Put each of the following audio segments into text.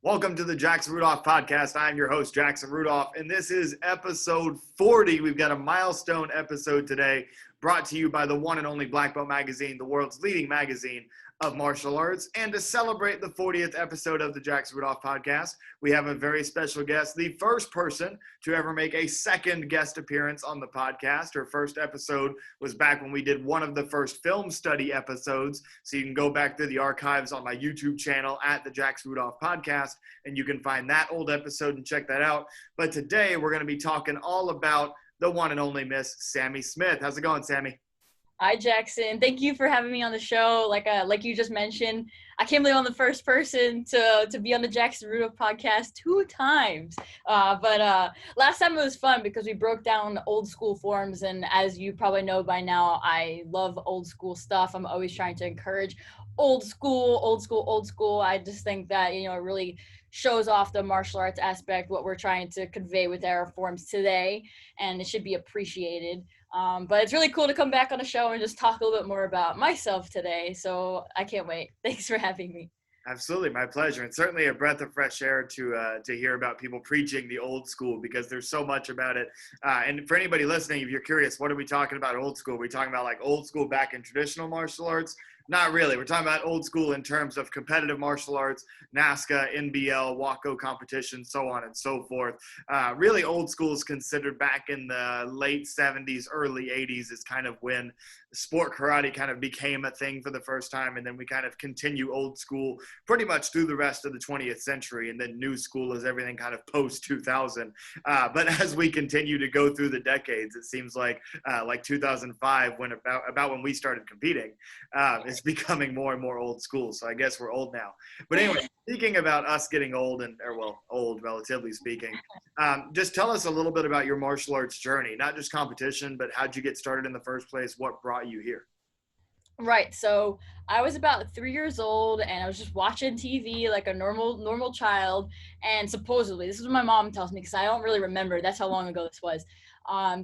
Welcome to the Jackson Rudolph podcast. I'm your host, Jackson Rudolph, and this is episode 40. We've got a milestone episode today brought to you by the one and only Black Belt Magazine, the world's leading magazine of martial arts. And to celebrate the 40th episode of the Jackson Rudolph podcast, we have a very special guest, the first person to ever make a second guest appearance on the podcast. Her first episode was back when we did one of the first film study episodes. So you can go back through the archives on my YouTube channel at the Jackson Rudolph podcast, and you can find that old episode and check that out. But today we're going to be talking all about the one and only Miss Sammy Smith. How's it going, Sammy? Hi, Jackson. Thank you for having me on the show. Like you just mentioned, I can't believe I'm the first person to be on the Jackson Rudolph podcast 2 times. But last time it was fun because we broke down old school forms. And as you probably know by now, I love old school stuff. I'm always trying to encourage old school. I just think that, it really shows off the martial arts aspect, what we're trying to convey with our forms today. And it should be appreciated. But it's really cool to come back on the show and just talk a little bit more about myself today. So I can't wait. Thanks for having me. Absolutely, my pleasure. And certainly a breath of fresh air to hear about people preaching the old school, because there's so much about it. And for anybody listening, if you're curious, what are we talking about old school? Are we talking about like old school back in traditional martial arts? Not really. We're talking about old school in terms of competitive martial arts, NASCA, NBL, WACO competitions, so on and so forth. Really old school is considered back in the late 70s, early 80s is kind of when sport karate kind of became a thing for the first time. And then we kind of continue old school pretty much through the rest of the 20th century. And then new school is everything kind of post 2000. But as we continue to go through the decades, it seems like 2005, when about when we started competing, it's becoming more and more old school. So I guess we're old now. But anyway, speaking about us getting old, old relatively speaking, just tell us a little bit about your martial arts journey, not just competition, but how'd you get started in the first place? What brought you here? Right. So I was about 3 years old and I was just watching TV like a normal child. And supposedly, this is what my mom tells me because I don't really remember. That's how long ago this was.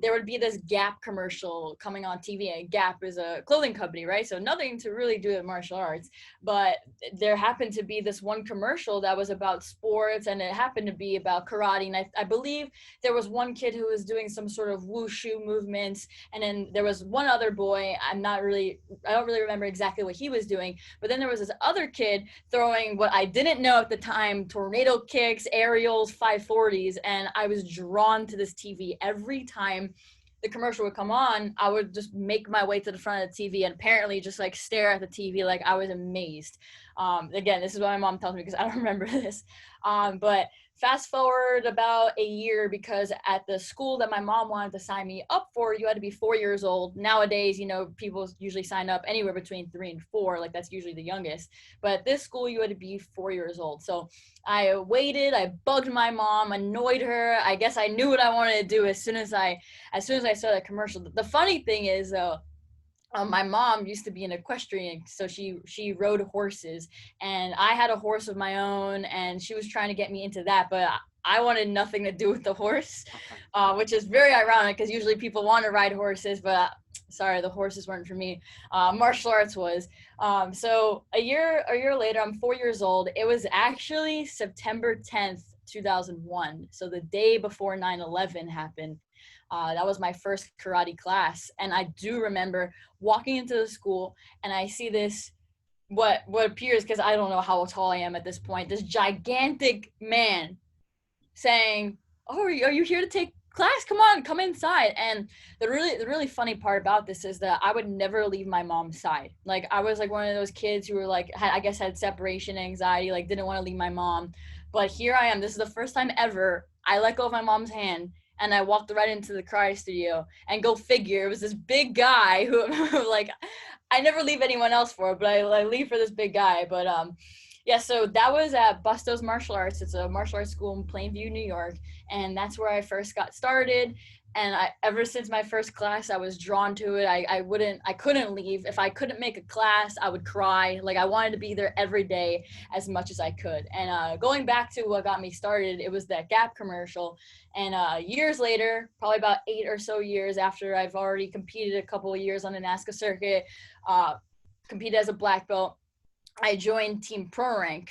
There would be this Gap commercial coming on TV, and Gap is a clothing company, right? So nothing to really do with martial arts, but there happened to be this one commercial that was about sports, and it happened to be about karate. And I believe there was one kid who was doing some sort of wushu movements, and then there was one other boy. I don't really remember exactly what he was doing, but then there was this other kid throwing what I didn't know at the time, tornado kicks, aerials, 540s, and I was drawn to this TV every time the commercial would come on. I would just make my way to the front of the TV and apparently just like stare at the TV like I was amazed. Again, this is what my mom tells me because I don't remember this. But fast forward about a year, because at the school that my mom wanted to sign me up for, you had to be 4 years old. Nowadays, people usually sign up anywhere between 3 and 4, like that's usually the youngest. But at this school, you had to be 4 years old. So I waited, I bugged my mom, annoyed her. I guess I knew what I wanted to do as soon as I saw that commercial. The funny thing is, my mom used to be an equestrian, so she rode horses, and I had a horse of my own, and she was trying to get me into that, but I wanted nothing to do with the horse, which is very ironic because usually people want to ride horses, but sorry, the horses weren't for me. Martial arts was. So a year later, I'm 4 years old. It was actually September 10th, 2001. So the day before 9/11 happened. That was my first karate class. And I do remember walking into the school and I see this, what appears, because I don't know how tall I am at this point, this gigantic man saying, "Oh, are you here to take class? Come on, come inside." And the really funny part about this is that I would never leave my mom's side. Like I was like one of those kids who were like, had separation anxiety, like didn't want to leave my mom. But here I am. This is the first time ever I let go of my mom's hand and I walked right into the karate studio. And go figure, it was this big guy who like I never leave anyone else for, but I leave for this big guy. But yeah, so that was at Bustos Martial Arts. It's a martial arts school in Plainview, New York, and that's where I first got started. And ever since my first class, I was drawn to it. I couldn't leave. If I couldn't make a class, I would cry. Like I wanted to be there every day as much as I could. And going back to what got me started, it was that Gap commercial. And years later, probably about 8 or so years after I've already competed a couple of years on the NASCA circuit, competed as a black belt, I joined Team Pro Rank.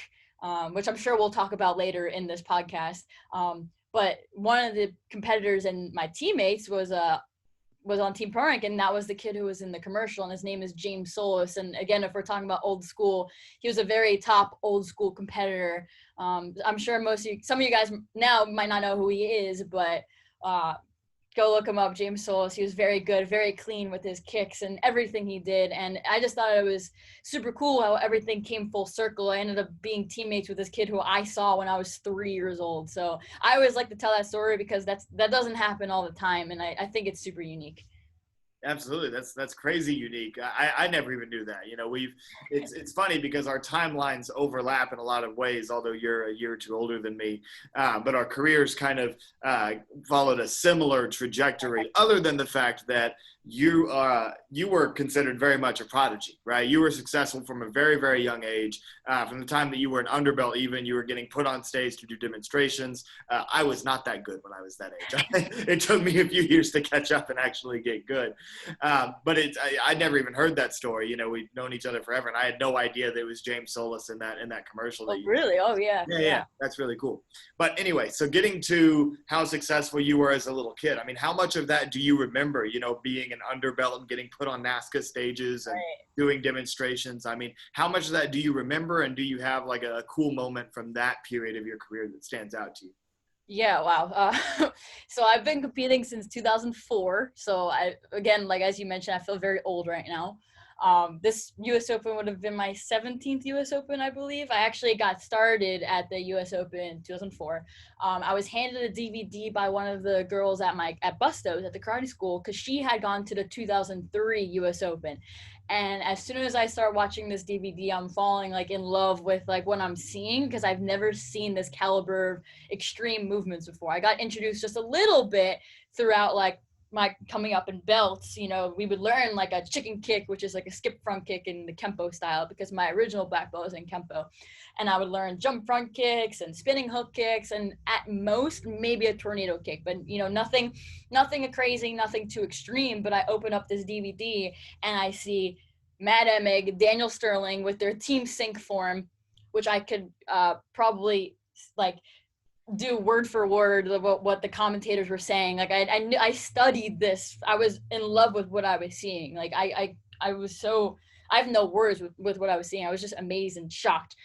which I'm sure we'll talk about later in this podcast. But one of the competitors and my teammates was on Team Pro Rank, and that was the kid who was in the commercial, and his name is James Solis. And again, if we're talking about old school, he was a very top old school competitor. I'm sure some of you guys now might not know who he is, but go look him up, James Solis. He was very good, very clean with his kicks and everything he did. And I just thought it was super cool how everything came full circle. I ended up being teammates with this kid who I saw when I was 3 years old. So I always like to tell that story because that doesn't happen all the time. And I think it's super unique. Absolutely, that's crazy unique. I never even knew that. It's funny because our timelines overlap in a lot of ways. Although you're a year or two older than me, but our careers kind of followed a similar trajectory. Other than the fact that you were considered very much a prodigy, right? You were successful from a very, very young age. From the time that you were an underbelt, even you were getting put on stage to do demonstrations. I was not that good when I was that age. It took me a few years to catch up and actually get good. But I never even heard that story. We've known each other forever, and I had no idea that it was James Solis in that commercial. Oh, really? Oh, yeah. Yeah. That's really cool. But anyway, so getting to how successful you were as a little kid. I mean, how much of that do you remember? Being an underbelt and getting put on NASCA stages and doing demonstrations. I mean, how much of that do you remember, and do you have like a cool moment from that period of your career that stands out to you? Yeah, wow. So I've been competing since 2004. So again, like as you mentioned, I feel very old right now. This U.S. Open would have been my 17th U.S. Open, I believe. I actually got started at the U.S. Open in 2004. I was handed a DVD by one of the girls at Bustos at the karate school because she had gone to the 2003 U.S. Open. And as soon as I start watching this DVD, I'm falling like in love with like what I'm seeing because I've never seen this caliber of extreme movements before. I got introduced just a little bit throughout like my coming up in belts. We would learn like a chicken kick, which is like a skip front kick in the Kempo style because my original black belt was in Kempo. And I would learn jump front kicks and spinning hook kicks and at most maybe a tornado kick, but nothing crazy, nothing too extreme. But I open up this DVD and I see Matt Emig, Daniel Sterling with their team sync form, which I could probably like do word for word what the commentators were saying. Like I studied this. I was in love with what I was seeing. Like I have no words with what I was seeing. I was just amazed and shocked.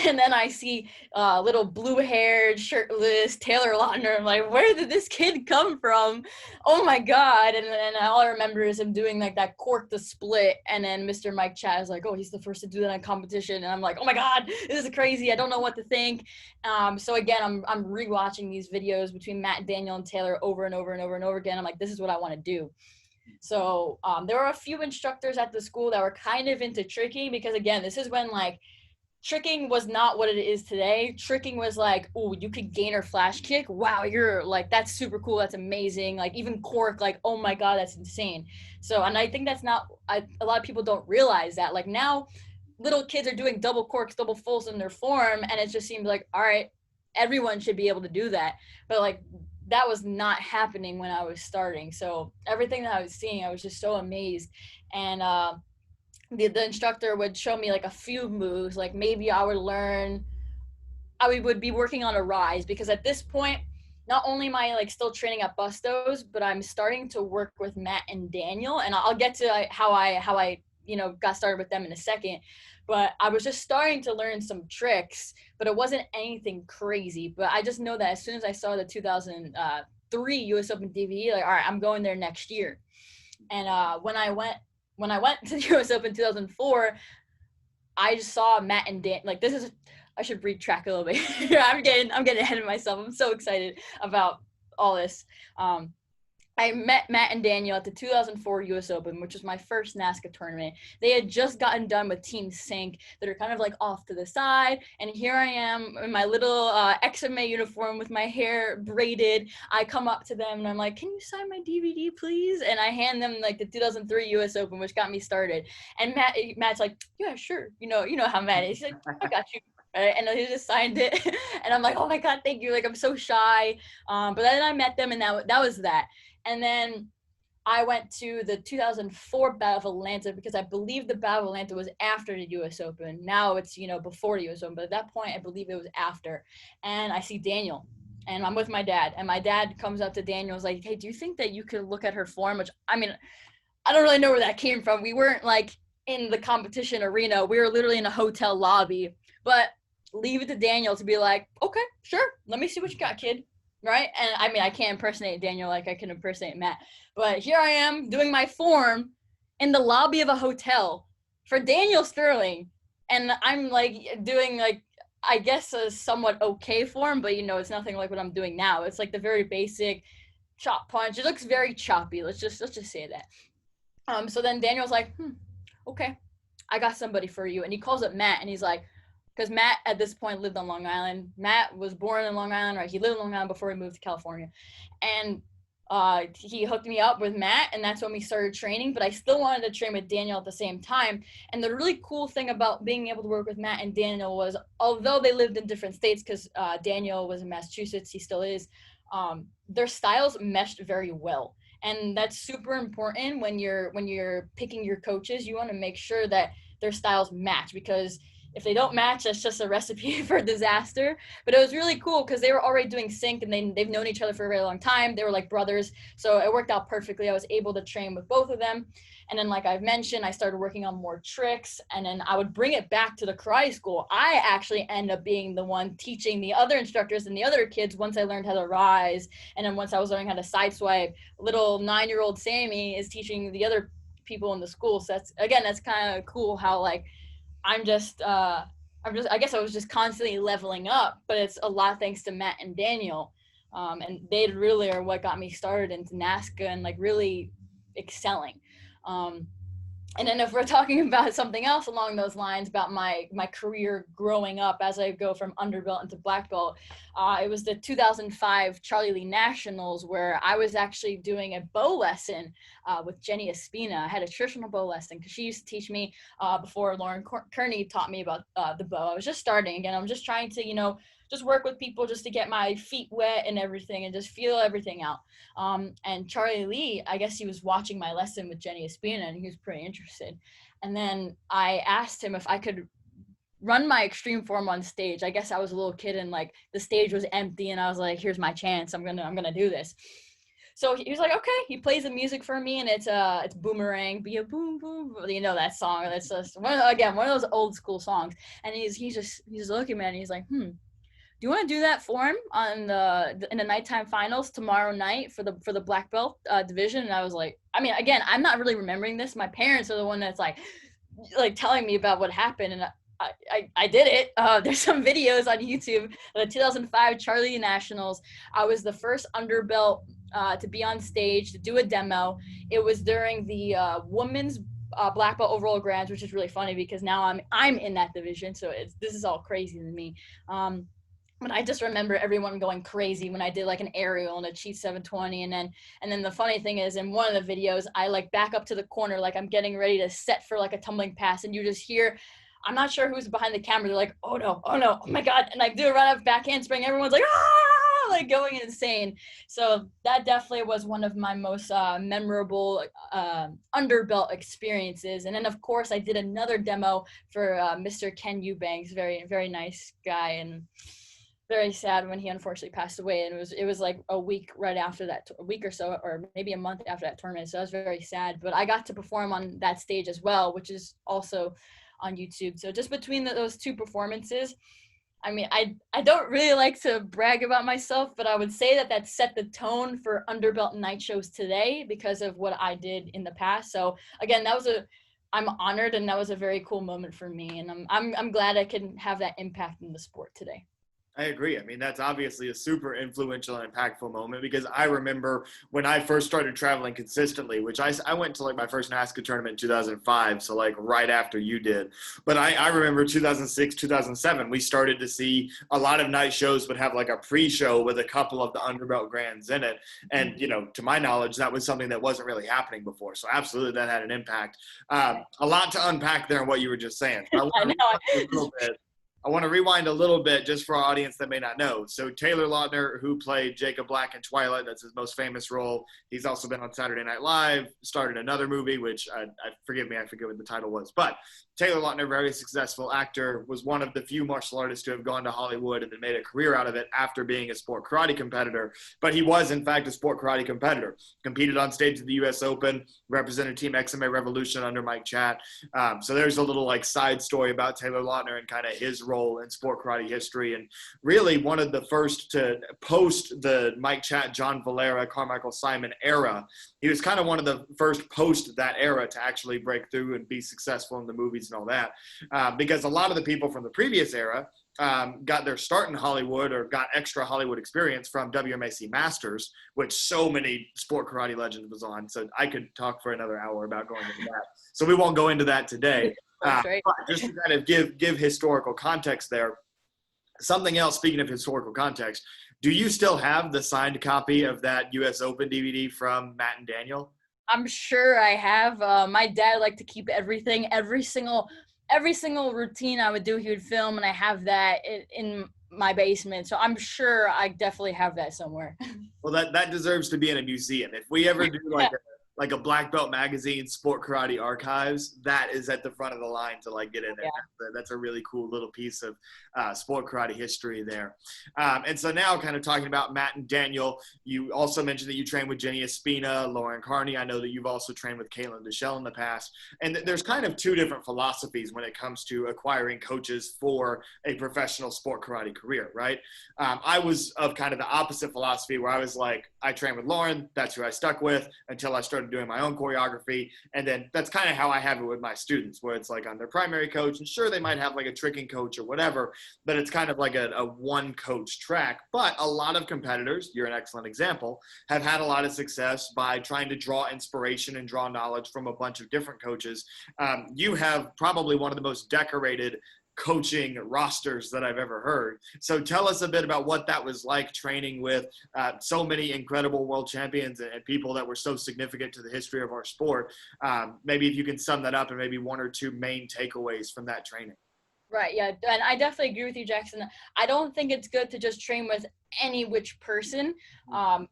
And then I see little blue-haired, shirtless Taylor Lautner. I'm like, where did this kid come from? Oh my God. And then all I remember is him doing like that cork to split. And then Mr. Mike Chat is like, oh, he's the first to do that in competition. And I'm like, oh my God, this is crazy. I don't know what to think. So again, I'm rewatching these videos between Matt, Daniel, and Taylor over and over and over and over again. I'm like, this is what I want to do. So there were a few instructors at the school that were kind of into tricking because again, this is when like tricking was not what it is today. Tricking was like, oh, you could gainer flash kick. Wow, you're like, that's super cool. That's amazing. Like even cork, like, oh my God, that's insane. So, and I think that's not, a lot of people don't realize that. Like now, little kids are doing double corks, double fulls in their form. And it just seems like, all right, everyone should be able to do that. But like, that was not happening when I was starting. So everything that I was seeing, I was just so amazed. And, the instructor would show me like a few moves, like maybe I would be working on a rise because at this point, not only am I like still training at Bustos, but I'm starting to work with Matt and Daniel, and I'll get to how I got started with them in a second. But I was just starting to learn some tricks, but it wasn't anything crazy. But I just know that as soon as I saw the 2003 U.S. Open DVD, like, all right, I'm going there next year. And when I went to the U.S. Open 2004, I just saw Matt and Dan. Like I should retrack a little bit. I'm getting ahead of myself. I'm so excited about all this. I met Matt and Daniel at the 2004 U.S. Open, which was my first NASCA tournament. They had just gotten done with Team Sync that are kind of like off to the side. And here I am in my little XMA uniform with my hair braided. I come up to them and I'm like, can you sign my DVD, please? And I hand them like the 2003 U.S. Open, which got me started. And Matt's like, yeah, sure. You know how Matt is. He's like, I got you. Right? And he just signed it. And I'm like, oh my God, thank you. Like, I'm so shy. But then I met them and that was that. And then I went to the 2004 Battle of Atlanta because I believe the Battle of Atlanta was after the U.S. Open. Now it's, before the U.S. Open, but at that point, I believe it was after. And I see Daniel, and I'm with my dad, and my dad comes up to Daniel, is like, hey, do you think that you could look at her form? Which, I mean, I don't really know where that came from. We weren't like in the competition arena. We were literally in a hotel lobby, but leave it to Daniel to be like, okay, sure. Let me see what you got, kid. Right. And I mean, I can't impersonate Daniel like I can impersonate Matt, but here I am doing my form in the lobby of a hotel for Daniel Sterling. And I'm like doing like, I guess a somewhat okay form, but it's nothing like what I'm doing now. It's like the very basic chop punch. It looks very choppy. Let's just say that. So then Daniel's like, okay, I got somebody for you. And he calls up Matt, and he's like, because Matt at this point lived on Long Island. Matt was born in Long Island, right? He lived in Long Island before he moved to California. And he hooked me up with Matt, and that's when we started training. But I still wanted to train with Daniel at the same time. And the really cool thing about being able to work with Matt and Daniel was, although they lived in different states, because Daniel was in Massachusetts, he still is, their styles meshed very well. And that's super important when you're picking your coaches. You want to make sure that their styles match, because if they don't match, that's just a recipe for disaster. But it was really cool because they were already doing sync, and they've known each other for a very long time. They were like brothers, so it worked out perfectly. I was able to train with both of them. And then, like I've mentioned, I started working on more tricks, and then I would bring it back to the karate school. I actually end up being the one teaching the other instructors and the other kids once I learned how to rise. And then once I was learning how to sideswipe, little 9-year-old Sammy is teaching the other people in the school. So that's kind of cool how like I guess I was just constantly leveling up, but it's a lot thanks to Matt and Daniel. And they really are what got me started into NASCA and like really excelling. And then if we're talking about something else along those lines about my career growing up as I go from underbelt into black belt, it was the 2005 Charlie Lee Nationals where I was actually doing a bow lesson with Jenny Espina. I had a traditional bow lesson because she used to teach me before Lauren Kearney taught me about the bow. I was just starting again. I'm just trying to, just work with people just to get my feet wet and everything and just feel everything out. And Charlie Lee, I guess he was watching my lesson with Jenny Espina and he was pretty interested. And then I asked him if I could run my extreme form on stage. I guess I was a little kid and like the stage was empty and I was like, here's my chance. I'm gonna do this. So he was like, okay. He plays the music for me, and it's Boomerang, be a boom boom. That song. That's just one of those old school songs. And he's looking at me and he's like, do you want to do that for him in the nighttime finals tomorrow night for the black belt division? And I was like, I mean, again, I'm not really remembering this. My parents are the one that's like telling me about what happened, and I did it. There's some videos on YouTube. The 2005 Charlie Nationals. I was the first underbelt to be on stage to do a demo. It was during the women's black belt overall grands, which is really funny because now I'm in that division, so this is all crazy to me. But I just remember everyone going crazy when I did like an aerial and a cheat 720. And then the funny thing is in one of the videos, I like back up to the corner, like I'm getting ready to set for like a tumbling pass. And you just hear, I'm not sure who's behind the camera. They're like, oh no, oh my God. And I do a run up back handspring. Everyone's like, ah, like going insane. So that definitely was one of my most memorable underbelt experiences. And then of course I did another demo for Mr. Ken Eubanks, very, very nice guy. And very sad when he unfortunately passed away, and it was like a week right after that, a week or so, or maybe a month after that tournament. So I was very sad, but I got to perform on that stage as well, which is also on YouTube. So just between those two performances, I mean, I don't really like to brag about myself, but I would say that set the tone for underbelt night shows today because of what I did in the past. So again, I'm honored, and that was a very cool moment for me, and I'm glad I can have that impact in the sport today. I agree. I mean, that's obviously a super influential and impactful moment because I remember when I first started traveling consistently, which I went to like my first NASCA tournament in 2005. So like right after you did, but I remember 2006, 2007, we started to see a lot of night shows would have like a pre-show with a couple of the underbelt grands in it. And, to my knowledge, that was something that wasn't really happening before. So absolutely that had an impact. A lot to unpack there in what you were just saying. So I know. a little bit I want to rewind a little bit just for our audience that may not know. So Taylor Lautner, who played Jacob Black in Twilight, that's his most famous role. He's also been on Saturday Night Live, starred in another movie, which I forgive me, I forget what the title was. But Taylor Lautner, very successful actor, was one of the few martial artists to have gone to Hollywood and then made a career out of it after being a sport karate competitor. But he was, in fact, a sport karate competitor. Competed on stage at the U.S. Open, represented Team XMA Revolution under Mike Chat. So there's a little like side story about Taylor Lautner and kind of his role in sport karate history, and really one of the first to post the Mike Chat, John Valera, Carmichael Simon era. He was kind of one of the first post that era to actually break through and be successful in the movies and all that, because a lot of the people from the previous era got their start in Hollywood or got extra Hollywood experience from WMAC Masters, which so many sport karate legends was on. So I could talk for another hour about going into that. So we won't go into that today. But just to kind of give historical context there. Something else, speaking of historical context, do you still have the signed copy of that US Open DVD from Matt and Daniel? I'm sure I have. My dad liked to keep everything, every single routine I would do, he would film, and I have that in my basement. So I'm sure I definitely have that somewhere. Well, that deserves to be in a museum. If we ever do like a Black Belt Magazine Sport Karate Archives, that is at the front of the line to like get in there. Yeah. That's a really cool little piece of sport karate history there. And so now kind of talking about Matt and Daniel, you also mentioned that you trained with Jenny Espina, Lauren Carney. I know that you've also trained with Caitlin Deschelle in the past. And there's kind of two different philosophies when it comes to acquiring coaches for a professional sport karate career, right? I was of kind of the opposite philosophy where I was like, I trained with Lauren, that's who I stuck with until I started doing my own choreography. And then that's kind of how I have it with my students, where it's like I'm their primary coach, and sure, they might have like a tricking coach or whatever, but it's kind of like a one coach track. But a lot of competitors, you're an excellent example, have had a lot of success by trying to draw inspiration and draw knowledge from a bunch of different coaches. You have probably one of the most decorated coaching rosters that I've ever heard. So tell us a bit about what that was like, training with so many incredible world champions and people that were so significant to the history of our sport. Maybe if you can sum that up and maybe one or two main takeaways from that training. Right, yeah, and I definitely agree with you, Jackson. I don't think it's good to just train with any which person. I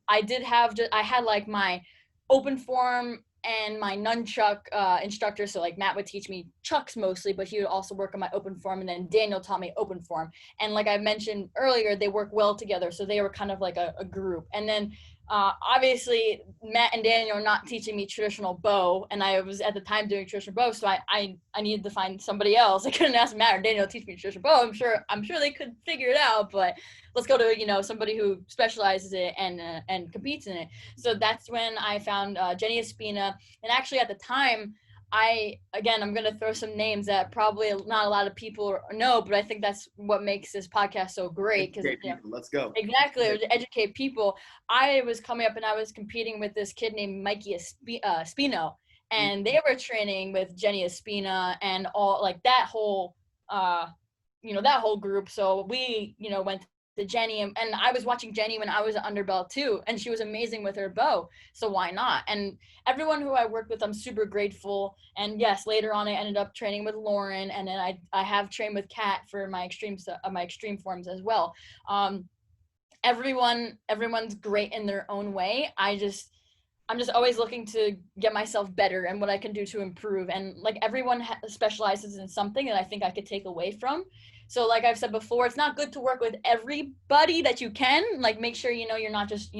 had like my open form and my nunchuck instructor. So like Matt would teach me chucks mostly, but he would also work on my open form. And then Daniel taught me open form. And like I mentioned earlier, they work well together. So they were kind of like a group. And then obviously Matt and Daniel are not teaching me traditional bow. And I was at the time doing traditional bow. So I needed to find somebody else. I couldn't ask Matt or Daniel to teach me traditional bow. I'm sure they could figure it out, but let's go to, somebody who specializes in it and competes in it. So that's when I found Jenny Espina. And actually at the time, I'm going to throw some names that probably not a lot of people know, but I think that's what makes this podcast so great. Let's go. Exactly. To educate people. I was coming up and I was competing with this kid named Mikey Espino, and they were training with Jenny Espina and all like that whole group. So we, went to Jenny, and I was watching Jenny when I was an underbelt too, and she was amazing with her bow, so why not? And everyone who I worked with, I'm super grateful. And yes, later on I ended up training with Lauren, and then I have trained with Kat for my extreme forms as well. Everyone's great in their own way. I'm just always looking to get myself better and what I can do to improve. And like everyone specializes in something that I think I could take away from. So like I've said before, it's not good to work with everybody that you can. Like make sure, you're not just,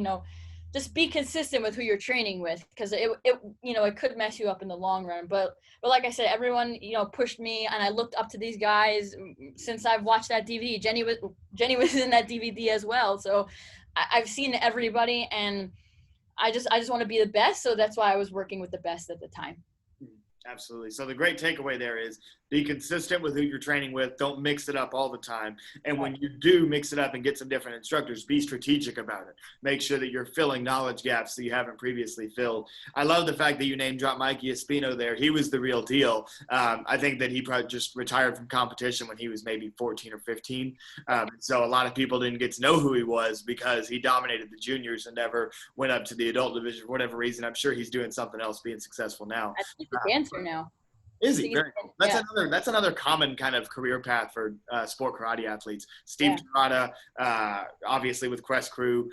just be consistent with who you're training with, because it could mess you up in the long run. But like I said, everyone, pushed me, and I looked up to these guys since I've watched that DVD. Jenny was in that DVD as well. So I've seen everybody, and I just want to be the best. So that's why I was working with the best at the time. Absolutely. So the great takeaway there is be consistent with who you're training with. Don't mix it up all the time. And when you do mix it up and get some different instructors, be strategic about it. Make sure that you're filling knowledge gaps that you haven't previously filled. I love the fact that you name dropped Mikey Espino there. He was the real deal. I think that he probably just retired from competition when he was maybe 14 or 15. So a lot of people didn't get to know who he was because he dominated the juniors and never went up to the adult division for whatever reason. I'm sure he's doing something else, being successful now. I think he's a dancer now. Is he? Steve, Very cool. That's yeah, another common kind of career path for sport karate athletes. Steve yeah. Torada, obviously with Quest Crew.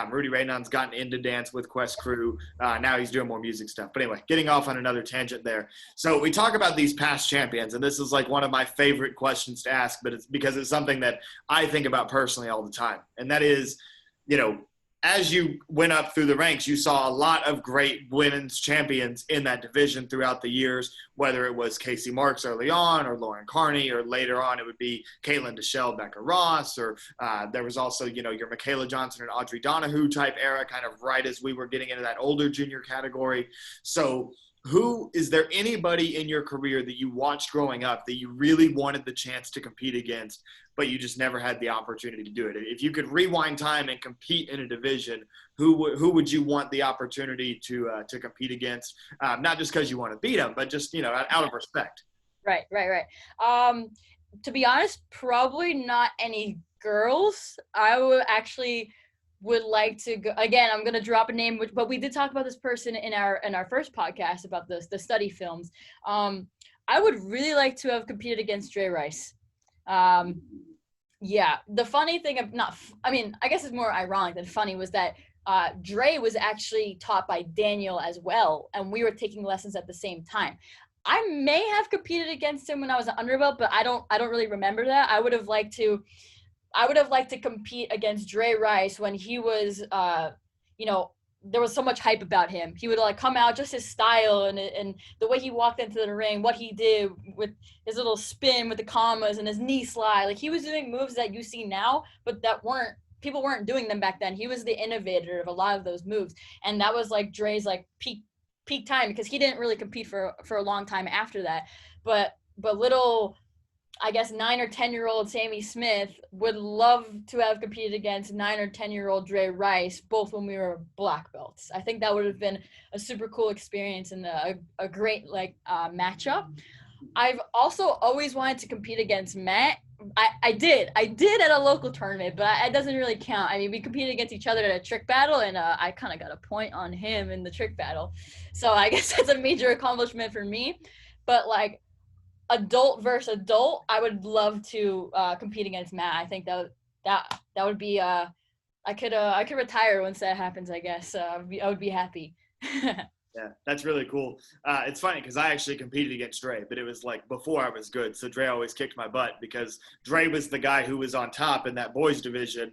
Rudy Raynon's gotten into dance with Quest Crew. Now he's doing more music stuff. But anyway, getting off on another tangent there. So we talk about these past champions, and this is like one of my favorite questions to ask, but it's because it's something that I think about personally all the time. And that is, you know, as you went up through the ranks, you saw a lot of great women's champions in that division throughout the years, whether it was Casey Marks early on or Lauren Carney, or later on it would be Caitlin Deschelle, Becca Ross, or there was also, you know, your Michaela Johnson and Audrey Donahue type era, kind of right as we were getting into that older junior category. So is there anybody in your career that you watched growing up that you really wanted the chance to compete against, but you just never had the opportunity to do it? If you could rewind time and compete in a division, who would you want the opportunity to compete against? Not just because you want to beat them, but just, you know, out of respect. Right. To be honest, probably not any girls. I would like to go again. I'm gonna drop a name, but we did talk about this person in our first podcast about the study films. I would really like to have competed against Dre Rice. Yeah, the funny thing of I guess it's more ironic than funny was that Dre was actually taught by Daniel as well, and we were taking lessons at the same time. I may have competed against him when I was an underbelt, but I don't really remember that. I would have liked to compete against Dre Rice when he was, you know, there was so much hype about him. He would like come out, just his style and the way he walked into the ring, what he did with his little spin with the commas and his knee slide. Like he was doing moves that you see now, but people weren't doing them back then. He was the innovator of a lot of those moves. And that was like Dre's like peak time, because he didn't really compete for a long time after that. But little, I guess 9 or 10-year-old Sammy Smith would love to have competed against 9 or 10-year-old Dre Rice, both when we were black belts. I think that would have been a super cool experience and a great matchup. I've also always wanted to compete against Matt. I did at a local tournament, but it doesn't really count. I mean, we competed against each other at a trick battle, and I kind of got a point on him in the trick battle. So I guess that's a major accomplishment for me. But like adult versus adult, I would love to compete against Matt. I think that would be I could retire once that happens, I guess. I would be happy. Yeah, that's really cool. It's funny because I actually competed against Dre, but it was like before I was good. So Dre always kicked my butt because Dre was the guy who was on top in that boys division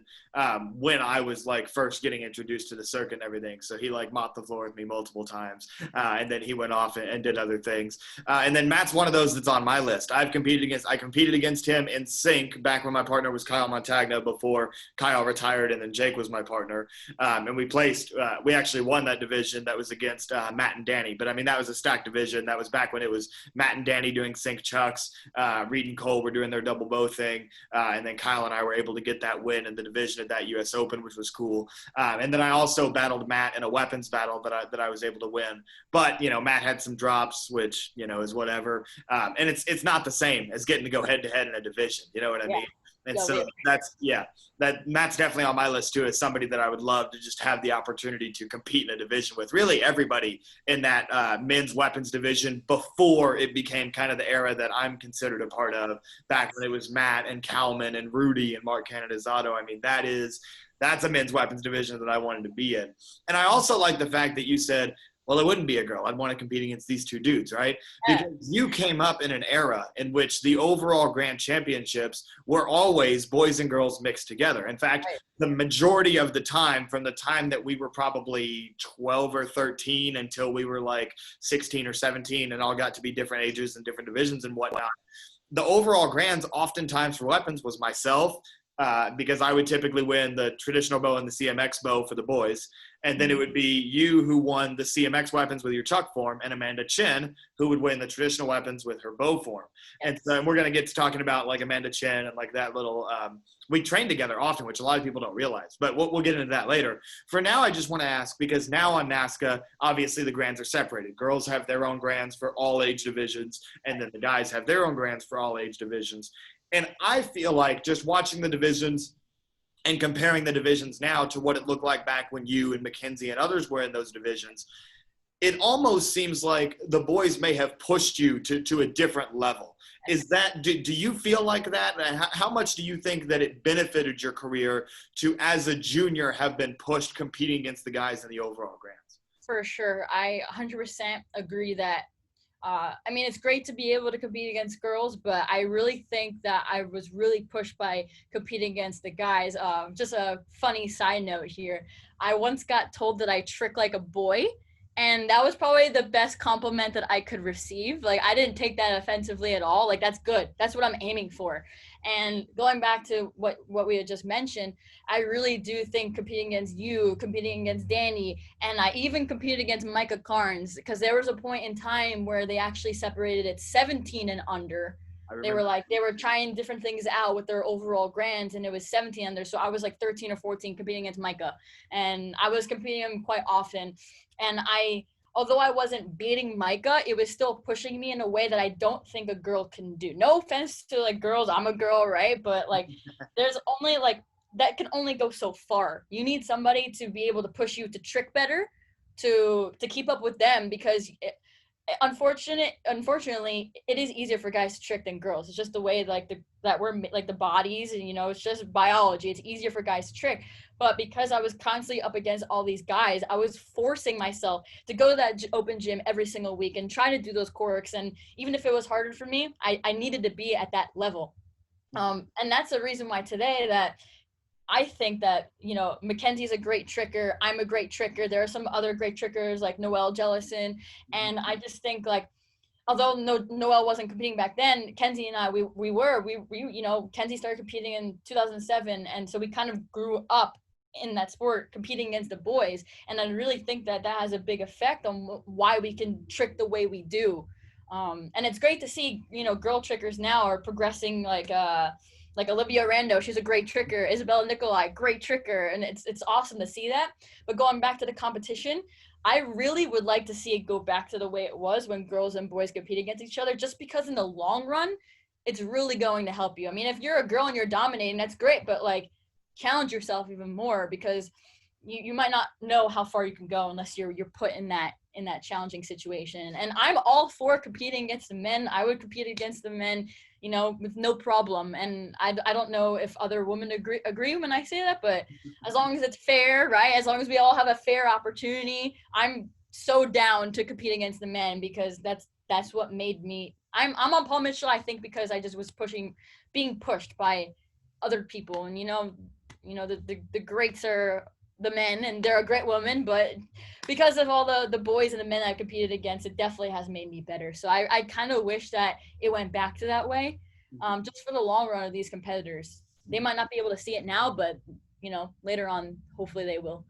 when I was like first getting introduced to the circuit and everything. So he like mopped the floor with me multiple times. And then he went off and did other things. And then Matt's one of those that's on my list. I competed against him in sync back when my partner was Kyle Montagna, before Kyle retired, and then Jake was my partner. And we actually won that division. That was against Matt and Danny. But I mean, that was a stacked division. That was back when it was Matt and Danny doing sync chucks. Reed and Cole were doing their double bow thing. And then Kyle and I were able to get that win in the division at that US Open, which was cool. And then I also battled Matt in a weapons battle that I was able to win. But, you know, Matt had some drops, which, you know, is whatever. And it's not the same as getting to go head to head in a division. You know what I mean? And so that Matt's definitely on my list too, as somebody that I would love to just have the opportunity to compete in a division with. Really everybody in that men's weapons division before it became kind of the era that I'm considered a part of, back when it was Matt and Calman and Rudy and Mark Canonizato. I mean, that's a men's weapons division that I wanted to be in. And I also like the fact that you said, well, it wouldn't be a girl. I'd want to compete against these two dudes, right? Because you came up in an era in which the overall grand championships were always boys and girls mixed together. In fact, the majority of the time, from the time that we were probably 12 or 13 until we were like 16 or 17 and all got to be different ages and different divisions and whatnot, the overall grands oftentimes for weapons was myself, because I would typically win the traditional bow and the CMX bow for the boys. And then it would be you who won the CMX weapons with your chuck form, and Amanda Chin, who would win the traditional weapons with her bow form. And so we're going to get to talking about like Amanda Chin and like that little we train together often, which a lot of people don't realize, but we'll get into that later. For now, I just want to ask, because now on NASCA, obviously the grands are separated. Girls have their own grands for all age divisions, and then the guys have their own grands for all age divisions. And I feel like just watching the divisions and comparing the divisions now to what it looked like back when you and Mackenzie and others were in those divisions, it almost seems like the boys may have pushed you to a different level. Is that, do you feel like that? And how much do you think that it benefited your career to, as a junior, have been pushed competing against the guys in the overall grants? For sure. I 100% agree that I mean, it's great to be able to compete against girls, but I really think that I was really pushed by competing against the guys. Just a funny side note here. I once got told that I trick like a boy, and that was probably the best compliment that I could receive. Like, I didn't take that offensively at all. Like, that's good. That's what I'm aiming for. And going back to what we had just mentioned, I really do think competing against you, competing against Danny, and I even competed against Micah Carnes, because there was a point in time where they actually separated at 17 and under. They were trying different things out with their overall grands, and it was 17 under. So I was like 13 or 14 competing against Micah, and I was competing him quite often. And although I wasn't beating Micah, it was still pushing me in a way that I don't think a girl can do. No offense to like girls, I'm a girl, right? But like, there's only like, that can only go so far. You need somebody to be able to push you to trick better, to keep up with them, because unfortunately, it is easier for guys to trick than girls. It's just the way like that we're like the bodies, and it's just biology. It's easier for guys to trick. But because I was constantly up against all these guys, I was forcing myself to go to that open gym every single week and try to do those core works. And even if it was harder for me, I needed to be at that level. And that's the reason why today that I think that, Mackenzie's a great tricker. I'm a great tricker. There are some other great trickers like Noelle Jellison. And I just think like, although Noelle wasn't competing back then, Kenzie and I, Kenzie started competing in 2007. And so we kind of grew up in that sport competing against the boys. And I really think that has a big effect on why we can trick the way we do. And it's great to see, girl trickers now are progressing like Olivia Rando, she's a great tricker. Isabella Nicolai, great tricker. And it's awesome to see that. But going back to the competition, I really would like to see it go back to the way it was when girls and boys compete against each other, just because in the long run, it's really going to help you. I mean, if you're a girl and you're dominating, that's great, but like, challenge yourself even more, because you might not know how far you can go unless you're put in that challenging situation. And I'm all for competing against the men. I would compete against the men, with no problem. And I don't know if other women agree when I say that, but as long as it's fair, right? As long as we all have a fair opportunity, I'm so down to compete against the men, because that's what made me. I'm on Paul Mitchell, I think, because I just was being pushed by other people. And the greats are the men, and they're a great woman, but because of all the boys and the men I competed against, it definitely has made me better. So I kind of wish that it went back to that way, just for the long run of these competitors. They might not be able to see it now, but later on, hopefully they will.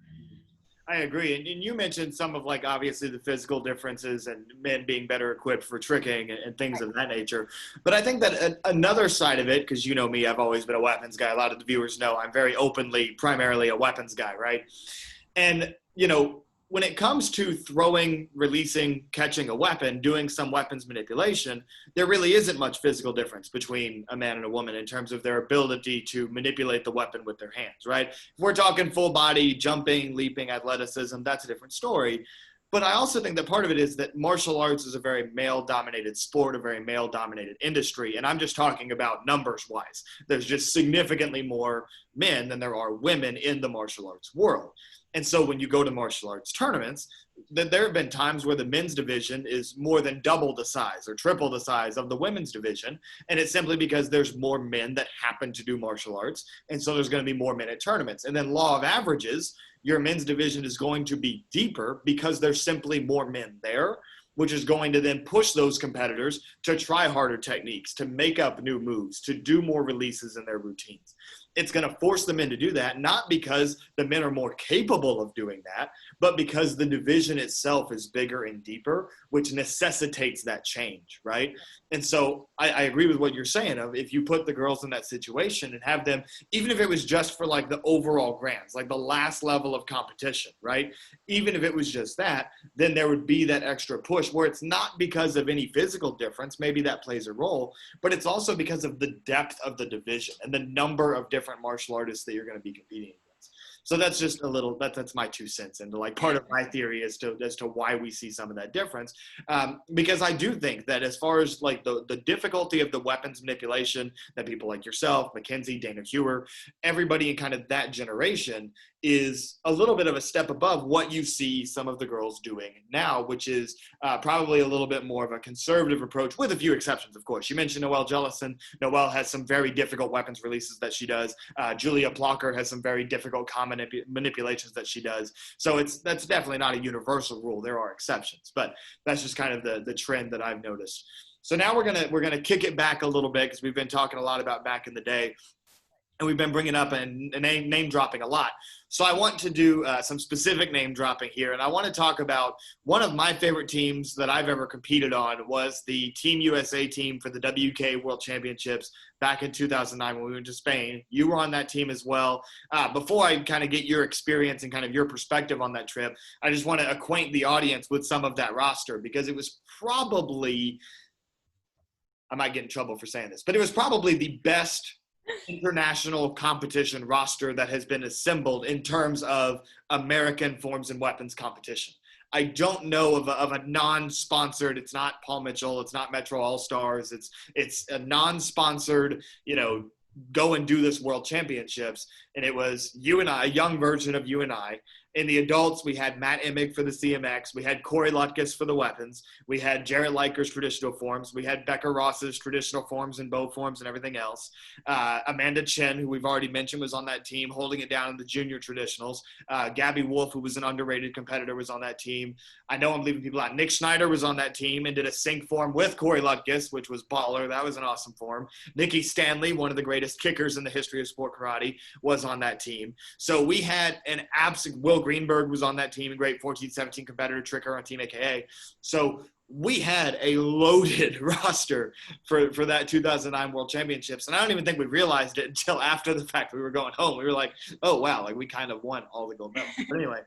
I agree. And you mentioned some of, like, obviously the physical differences and men being better equipped for tricking and things of that nature. But I think that another side of it, because you know me, I've always been a weapons guy. A lot of the viewers know I'm very openly, primarily a weapons guy, right? And, when it comes to throwing, releasing, catching a weapon, doing some weapons manipulation, there really isn't much physical difference between a man and a woman in terms of their ability to manipulate the weapon with their hands, right? If we're talking full body, jumping, leaping, athleticism, that's a different story. But I also think that part of it is that martial arts is a very male-dominated sport, a very male-dominated industry. And I'm just talking about numbers-wise. There's just significantly more men than there are women in the martial arts world. And so when you go to martial arts tournaments, there have been times where the men's division is more than double the size or triple the size of the women's division. And it's simply because there's more men that happen to do martial arts. And so there's going to be more men at tournaments. And then law of averages, your men's division is going to be deeper because there's simply more men there, which is going to then push those competitors to try harder techniques, to make up new moves, to do more releases in their routines. It's going to force the men to do that, not because the men are more capable of doing that, but because the division itself is bigger and deeper, which necessitates that change, right? And so I agree with what you're saying of, if you put the girls in that situation and have them, even if it was just for like the overall grands, like the last level of competition, right? Even if it was just that, then there would be that extra push where it's not because of any physical difference, maybe that plays a role, but it's also because of the depth of the division and the number of different martial artists that you're going to be competing against. So that's just a little, that's my 2 cents into like part of my theory as to why we see some of that difference. Because I do think that as far as like the difficulty of the weapons manipulation that people like yourself, Mackenzie, Dana Hewer, everybody in kind of that generation is a little bit of a step above what you see some of the girls doing now, which is probably a little bit more of a conservative approach, with a few exceptions, of course. You mentioned Noelle Jellison. Noelle has some very difficult weapons releases that she does. Julia Plocker has some very difficult common manipulations that she does. So that's definitely not a universal rule. There are exceptions, but that's just kind of the trend that I've noticed. So now we're gonna kick it back a little bit, because we've been talking a lot about back in the day, and we've been bringing up and name dropping a lot. So I want to do some specific name dropping here, and I want to talk about one of my favorite teams that I've ever competed on was the Team USA team for the WK World Championships back in 2009 when we went to Spain. You were on that team as well. Before I kind of get your experience and kind of your perspective on that trip, I just want to acquaint the audience with some of that roster, because it was probably, I might get in trouble for saying this, but it was probably the best international competition roster that has been assembled in terms of American forms and weapons competition. I don't know of a non-sponsored. It's not Paul Mitchell. It's not Metro All Stars. It's a non-sponsored, go and do this World Championships. And it was you and I, a young version of you and I. In the adults, we had Matt Emick for the CMX. We had Corey Lutkus for the weapons. We had Jarrett Liker's traditional forms. We had Becca Ross's traditional forms and bow forms and everything else. Amanda Chen, who we've already mentioned, was on that team, holding it down in the junior traditionals. Gabby Wolf, who was an underrated competitor, was on that team. I know I'm leaving people out. Nick Schneider was on that team and did a sync form with Corey Lutkus, which was baller. That was an awesome form. Nikki Stanley, one of the greatest kickers in the history of sport karate, was on that team. So we had an absolute – Will Greenberg was on that team, a great 14-17 competitor, tricker on Team AKA. So we had a loaded roster for that 2009 World Championships. And I don't even think we realized it until after the fact we were going home. We were like, oh, wow, like we kind of won all the gold medals. But anyway,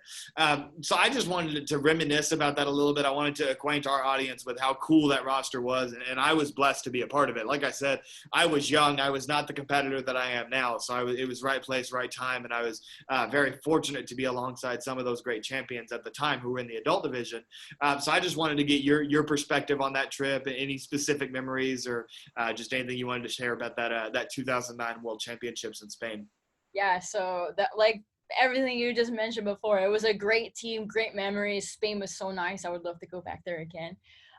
so I just wanted to reminisce about that a little bit. I wanted to acquaint our audience with how cool that roster was. And I was blessed to be a part of it. Like I said, I was young. I was not the competitor that I am now. So it was right place, right time. And I was very fortunate to be alongside some of those great champions at the time who were in the adult division. So I just wanted to get your perspective on that trip, any specific memories, or just anything you wanted to share about that 2009 World Championships in Spain. Yeah, so that, like everything you just mentioned before, it was a great team, great memories. Spain was so nice. I would love to go back there again.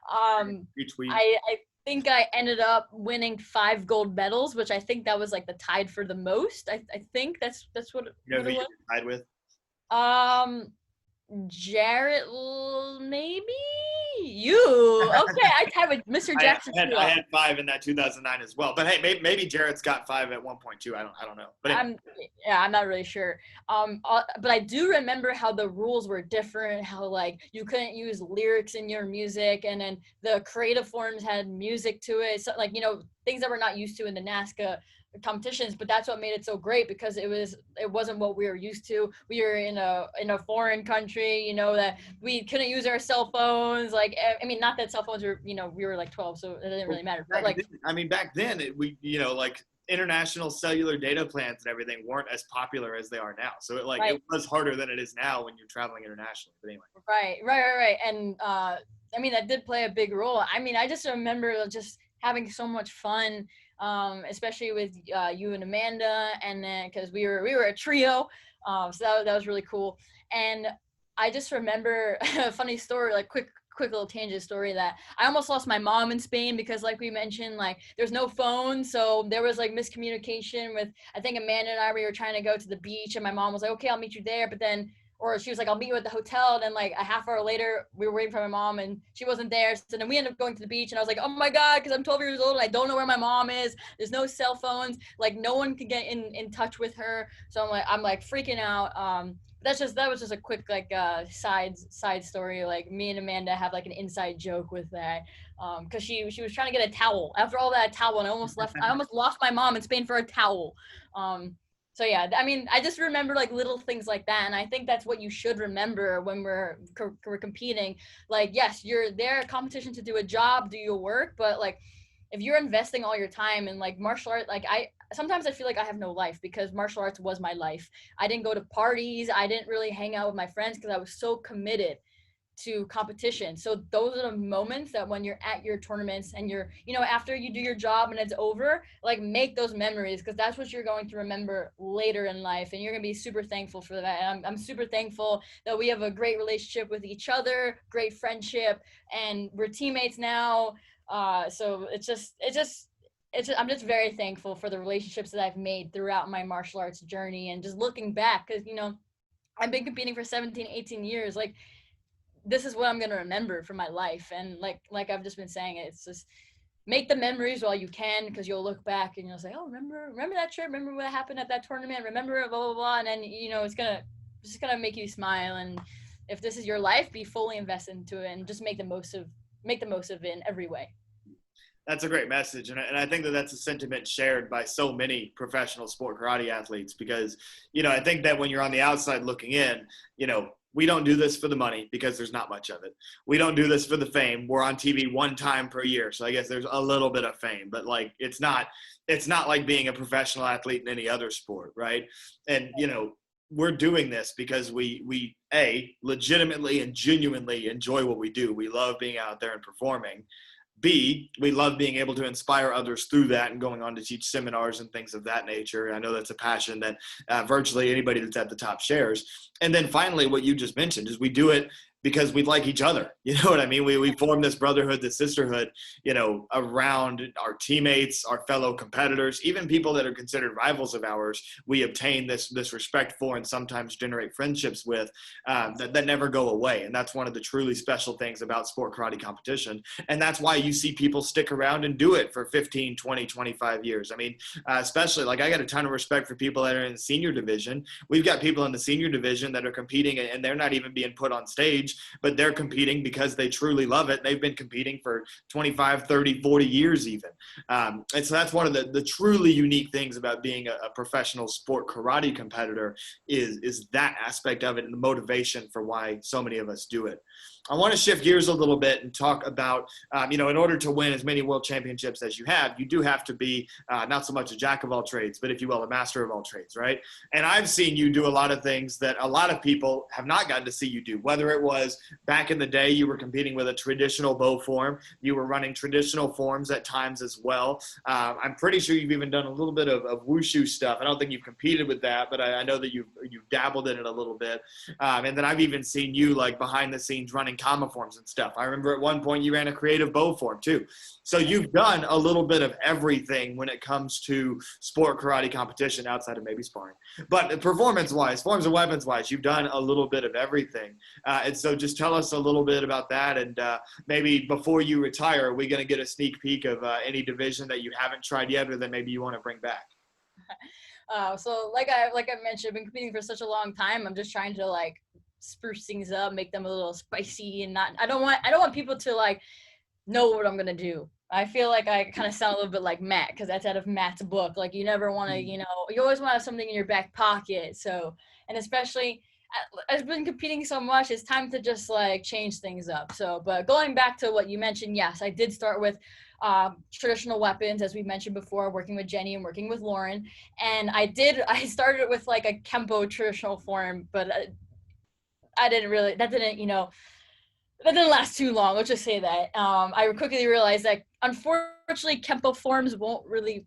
I think I ended up winning 5 gold medals, which I think that was like the tied for the most. I think that's what it who was. you tied with? Jarrett, maybe you. Okay, I tied with Mr. Jackson. I had 5 in that 2009 as well. But hey, maybe Jarrett's got 5 at 1.2. I don't know. But anyway. I'm not really sure. But I do remember how the rules were different. How like you couldn't use lyrics in your music, and then the creative forms had music to it. So like things that we're not used to in the NASCA competitions, but that's what made it so great, because it wasn't what we were used to. We were in a foreign country, that we couldn't use our cell phones. Like, I mean, not that cell phones were, we were like 12, so it didn't really matter. But like, back then like international cellular data plans and everything weren't as popular as they are now. So it was harder than it is now when you're traveling internationally. But anyway. Right. And I mean, that did play a big role. I mean, I just remember just having so much fun. Especially with you and Amanda, and then because we were a trio, so that was really cool. And I just remember a funny story, like quick little tangent story, that I almost lost my mom in Spain because, like we mentioned, like there's no phone, so there was like miscommunication with, I think Amanda and I, we were trying to go to the beach, and my mom was like, okay, I'll meet you there, but then, or she was like, I'll meet you at the hotel. And then like a half hour later, we were waiting for my mom and she wasn't there. So then we ended up going to the beach, and I was like, oh my God, because I'm 12 years old and I don't know where my mom is. There's no cell phones. Like no one could get in touch with her. So I'm like freaking out. That was just a quick like side story. Like me and Amanda have like an inside joke with that. Cause she was trying to get a towel after all that towel, and I almost lost my mom in Spain for a towel. So yeah, I mean, I just remember like little things like that, and I think that's what you should remember when we're competing. Like, yes, you're there at competition to do a job, do your work, but like if you're investing all your time in like martial art, like sometimes I feel like I have no life because martial arts was my life. I didn't go to parties. I didn't really hang out with my friends because I was so committed to competition. So those are the moments that when you're at your tournaments and you're, after you do your job and it's over, like make those memories because that's what you're going to remember later in life. And you're going to be super thankful for that. And I'm super thankful that we have a great relationship with each other, great friendship, and we're teammates now. So I'm just very thankful for the relationships that I've made throughout my martial arts journey and just looking back because, I've been competing for 17, 18 years. Like, this is what I'm going to remember for my life. And like I've just been saying, it's just make the memories while you can, because you'll look back and you'll say, oh, remember that trip, remember what happened at that tournament, remember blah blah blah. And then it's just gonna make you smile. And if this is your life, be fully invested into it and just make the most of it in every way. That's a great message. And I think that that's a sentiment shared by so many professional sport karate athletes because, I think that when you're on the outside looking in, we don't do this for the money because there's not much of it. We don't do this for the fame. We're on TV one time per year. So I guess there's a little bit of fame, but like, it's not like being a professional athlete in any other sport. Right. And, we're doing this because we legitimately and genuinely enjoy what we do. We love being out there and performing. B, we love being able to inspire others through that and going on to teach seminars and things of that nature. I know that's a passion that virtually anybody that's at the top shares. And then finally, what you just mentioned is we do it because we like each other. You know what I mean? We form this brotherhood, this sisterhood, around our teammates, our fellow competitors, even people that are considered rivals of ours. We obtain this respect for and sometimes generate friendships with that never go away. And that's one of the truly special things about sport karate competition. And that's why you see people stick around and do it for 15, 20, 25 years. I mean, especially like I got a ton of respect for people that are in the senior division. We've got people in the senior division that are competing and they're not even being put on stage, but they're competing because they truly love it. They've been competing for 25, 30, 40 years even. And so that's one of the truly unique things about being a professional sport karate competitor is that aspect of it and the motivation for why so many of us do it. I want to shift gears a little bit and talk about, in order to win as many world championships as you have, you do have to be not so much a jack of all trades, but if you will, a master of all trades, right? And I've seen you do a lot of things that a lot of people have not gotten to see you do, whether it was back in the day, you were competing with a traditional bow form, you were running traditional forms at times as well. I'm pretty sure you've even done a little bit of wushu stuff. I don't think you've competed with that, but I know that you've dabbled in it a little bit. And then I've even seen you like behind the scenes running kama forms and stuff. I remember at one point you ran a creative bow form too. So you've done a little bit of everything when it comes to sport karate competition outside of maybe sparring. But performance-wise, forms and weapons-wise, you've done a little bit of everything. And so just tell us a little bit about that. And maybe before you retire, are we going to get a sneak peek of any division that you haven't tried yet or that maybe you want to bring back? So like I mentioned, I've been competing for such a long time. I'm just trying to like spruce things up, make them a little spicy, and I don't want people to like know what I'm gonna do. I feel like I kind of sound a little bit like Matt because that's out of Matt's book. Like you never want to, you always want to have something in your back pocket. So, and especially I've been competing so much, it's time to just like change things up. So, but going back to what you mentioned, yes, I did start with traditional weapons, as we mentioned before, working with Jenny and working with Lauren. And I started with like a Kempo traditional form, but that didn't last too long. Let's just say that. I quickly realized that unfortunately Kempo forms won't really,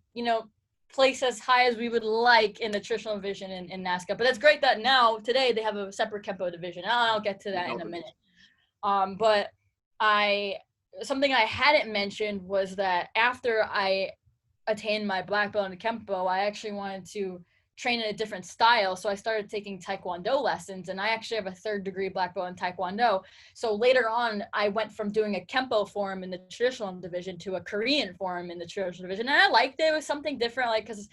place as high as we would like in the traditional division in NASCA. But that's great that today they have a separate Kempo division. I'll get to that in a minute. But something I hadn't mentioned was that after I attained my black belt in Kempo, I actually wanted to train in a different style. So I started taking Taekwondo lessons, and I actually have a 3rd degree black belt in Taekwondo. So later on, I went from doing a Kempo form in the traditional division to a Korean form in the traditional division. And I liked it. It was something different, like, because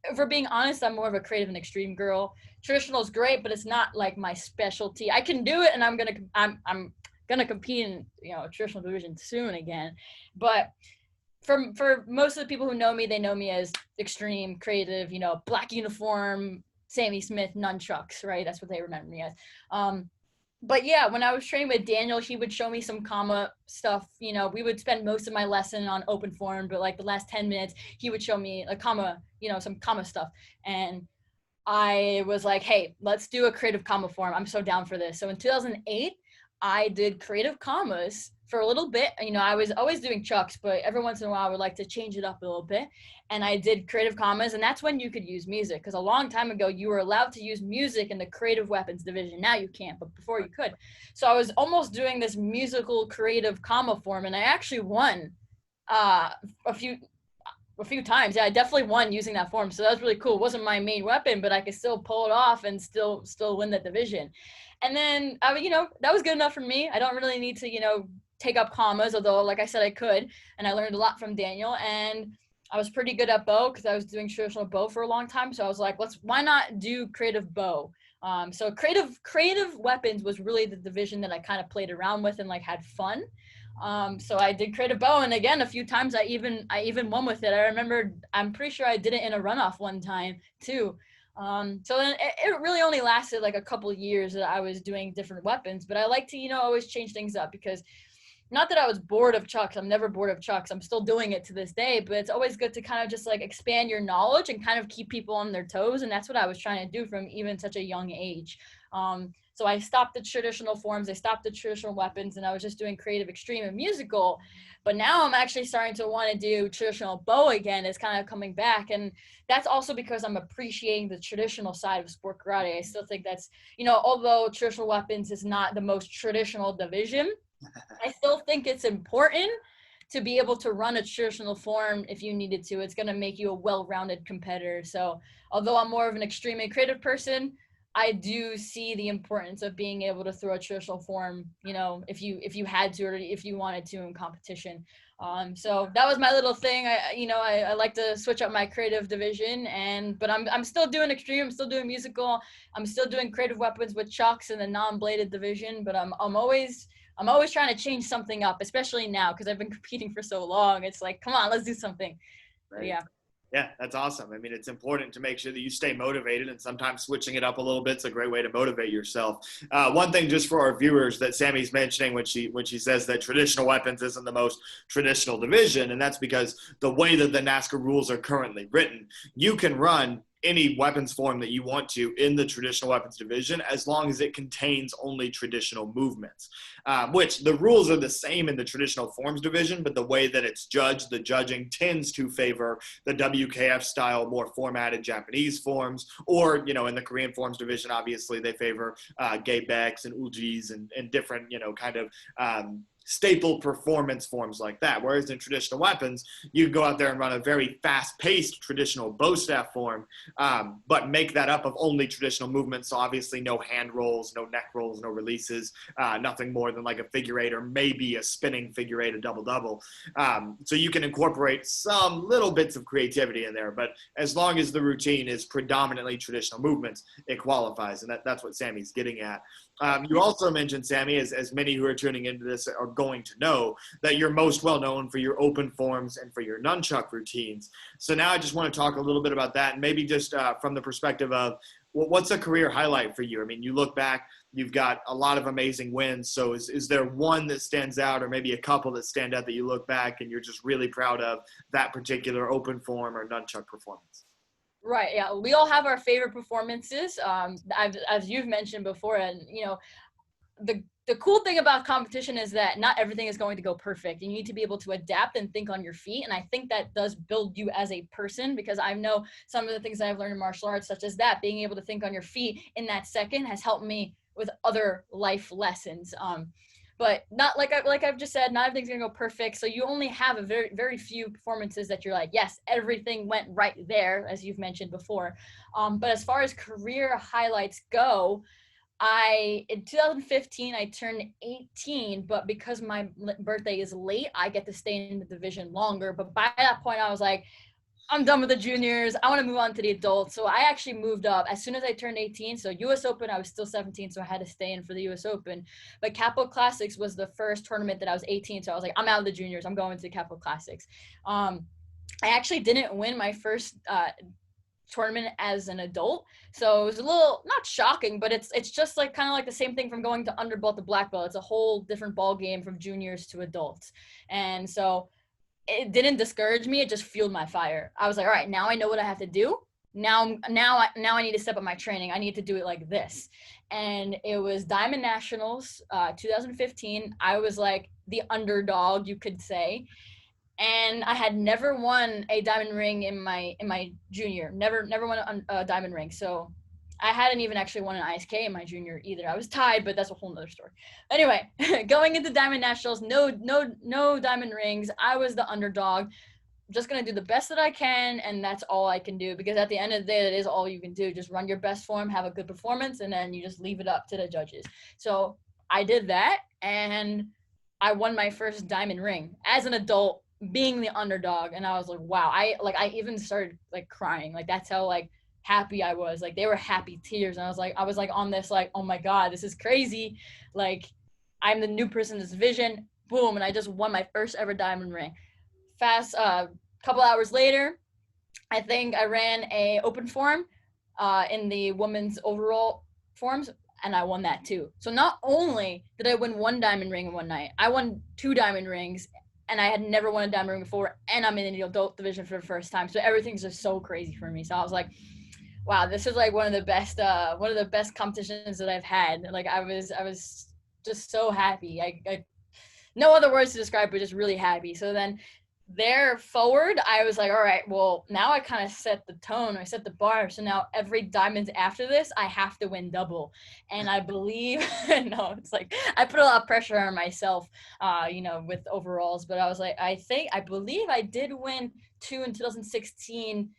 if we're being honest, I'm more of a creative and extreme girl. Traditional is great, but it's not like my specialty. I can do it, and I'm gonna compete in traditional division soon again. But for most of the people who know me, they know me as extreme, creative, black uniform, Sammy Smith, nunchucks, right? That's what they remember me as. but yeah, when I was training with Daniel, he would show me some comma stuff. We would spend most of my lesson on open form, but like the last 10 minutes, he would show me a comma, some comma stuff. And I was like, hey, let's do a creative comma form. I'm so down for this. So in 2008, I did creative commas for a little bit. I was always doing chucks, but every once in a while I would like to change it up a little bit. And I did creative commas, and that's when you could use music, because a long time ago you were allowed to use music in the creative weapons division. Now you can't, but before you could. So I was almost doing this musical creative comma form, and I actually won a few times. Yeah, I definitely won using that form. So that was really cool. It wasn't my main weapon, but I could still pull it off and still win the division. And then that was good enough for me. I don't really need to take up commas, although like I said I could, and I learned a lot from Daniel. And I was pretty good at bow because I was doing traditional bow for a long time. So I was like, why not do creative bow? So creative weapons was really the division that I kind of played around with and like had fun. So I did creative bow, and again, a few times I even won with it. I remember, I'm pretty sure I did it in a runoff one time too. So then it really only lasted like a couple years that I was doing different weapons, but I like to, always change things up, because not that I was bored of chucks. I'm never bored of chucks. I'm still doing it to this day, but it's always good to kind of just like expand your knowledge and kind of keep people on their toes. And that's what I was trying to do from even such a young age. So I stopped the traditional forms, I stopped the traditional weapons, and I was just doing creative, extreme, and musical. But now I'm actually starting to want to do traditional bow again. It's kind of coming back. And that's also because I'm appreciating the traditional side of sport karate. I still think that's, although traditional weapons is not the most traditional division, I still think it's important to be able to run a traditional form if you needed to. It's going to make you a well-rounded competitor. So although I'm more of an extreme and creative person, I do see the importance of being able to throw a traditional form, if you had to, or if you wanted to in competition. So that was my little thing. I like to switch up my creative division, but I'm still doing extreme. I'm still doing musical. I'm still doing creative weapons with chucks in the non-bladed division. But I'm always trying to change something up, especially now because I've been competing for so long. It's like, come on, let's do something. Right. Yeah. Yeah, that's awesome. I mean, it's important to make sure that you stay motivated, and sometimes switching it up a little bit is a great way to motivate yourself. One thing just for our viewers that Sammy's mentioning when she says that traditional weapons isn't the most traditional division, and that's because the way that the NASCAR rules are currently written, you can run any weapons form that you want to in the traditional weapons division as long as it contains only traditional movements, which the rules are the same in the traditional forms division, but the way that it's judged, the judging tends to favor the WKF style, more formatted Japanese forms, or, in the Korean forms division, obviously they favor Gaebex and Ujis and different, kind of staple performance forms like that. Whereas in traditional weapons, you can go out there and run a very fast-paced traditional bow staff form, but make that up of only traditional movements. So obviously no hand rolls, no neck rolls, no releases, nothing more than like a figure eight or maybe a spinning figure eight, a double-double. So you can incorporate some little bits of creativity in there, but as long as the routine is predominantly traditional movements, it qualifies. And that's what Sammy's getting at. You also mentioned, Sammy, as many who are tuning into this are going to know, that you're most well known for your open forms and for your nunchuck routines. So now I just want to talk a little bit about that, and maybe just from the perspective of what's a career highlight for you? I mean, you look back, you've got a lot of amazing wins. So is there one that stands out, or maybe a couple that stand out that you look back and you're just really proud of that particular open form or nunchuck performance? Right. Yeah. We all have our favorite performances. As you've mentioned before, and the cool thing about competition is that not everything is going to go perfect. You need to be able to adapt and think on your feet. And I think that does build you as a person, because I know some of the things that I've learned in martial arts, such as that, being able to think on your feet in that second has helped me with other life lessons. But not like I've just said, not everything's gonna go perfect. So you only have a very, very few performances that you're like, yes, everything went right there, as you've mentioned before. But as far as career highlights go, in 2015 I turned 18, but because my birthday is late, I get to stay in the division longer. But by that point, I was like, I'm done with the juniors. I want to move on to the adults. So I actually moved up as soon as I turned 18. So US Open, I was still 17, so I had to stay in for the US Open. But Capital Classics was the first tournament that I was 18. So I was like, I'm out of the juniors. I'm going to the Capital Classics. I actually didn't win my first tournament as an adult. So it was a little not shocking, but it's just like kind of like the same thing from going to underbelt to black belt. It's a whole different ball game from juniors to adults. And so it didn't discourage me. It just fueled my fire. I was like, all right, now I know what I have to do. Now I need to step up my training. I need to do it like this. And it was Diamond Nationals, 2015. I was like the underdog, you could say. And I had never won a diamond ring in my junior. Never won a diamond ring. So I hadn't even actually won an ISK in my junior either. I was tied, but that's a whole nother story. Anyway, going into Diamond Nationals, no diamond rings. I was the underdog. Just gonna do the best that I can, and that's all I can do, because at the end of the day, that is all you can do. Just run your best form, have a good performance, and then you just leave it up to the judges. So I did that, and I won my first diamond ring as an adult, being the underdog. And I was like, wow. I even started like crying. Like that's how like happy I was. Like they were happy tears, and I was like on this like, oh my god, this is crazy. Like I'm the new person in this division. Boom, and I just won my first ever diamond ring. Fast couple hours later, I think I ran a open form in the women's overall forms, and I won that too. So not only did I win one diamond ring in one night, I won 2 diamond rings, and I had never won a diamond ring before, and I'm in the adult division for the first time. So everything's just so crazy for me. So I was like, wow, this is like one of the best competitions that I've had. Like I was just so happy. I no other words to describe, but just really happy. So then there forward, I was like, all right, well, now I kind of set the tone. I set the bar. So now every diamond after this, I have to win double. And I believe, no, it's like I put a lot of pressure on myself, with overalls. But I was like, I believe I did win 2 in 2016.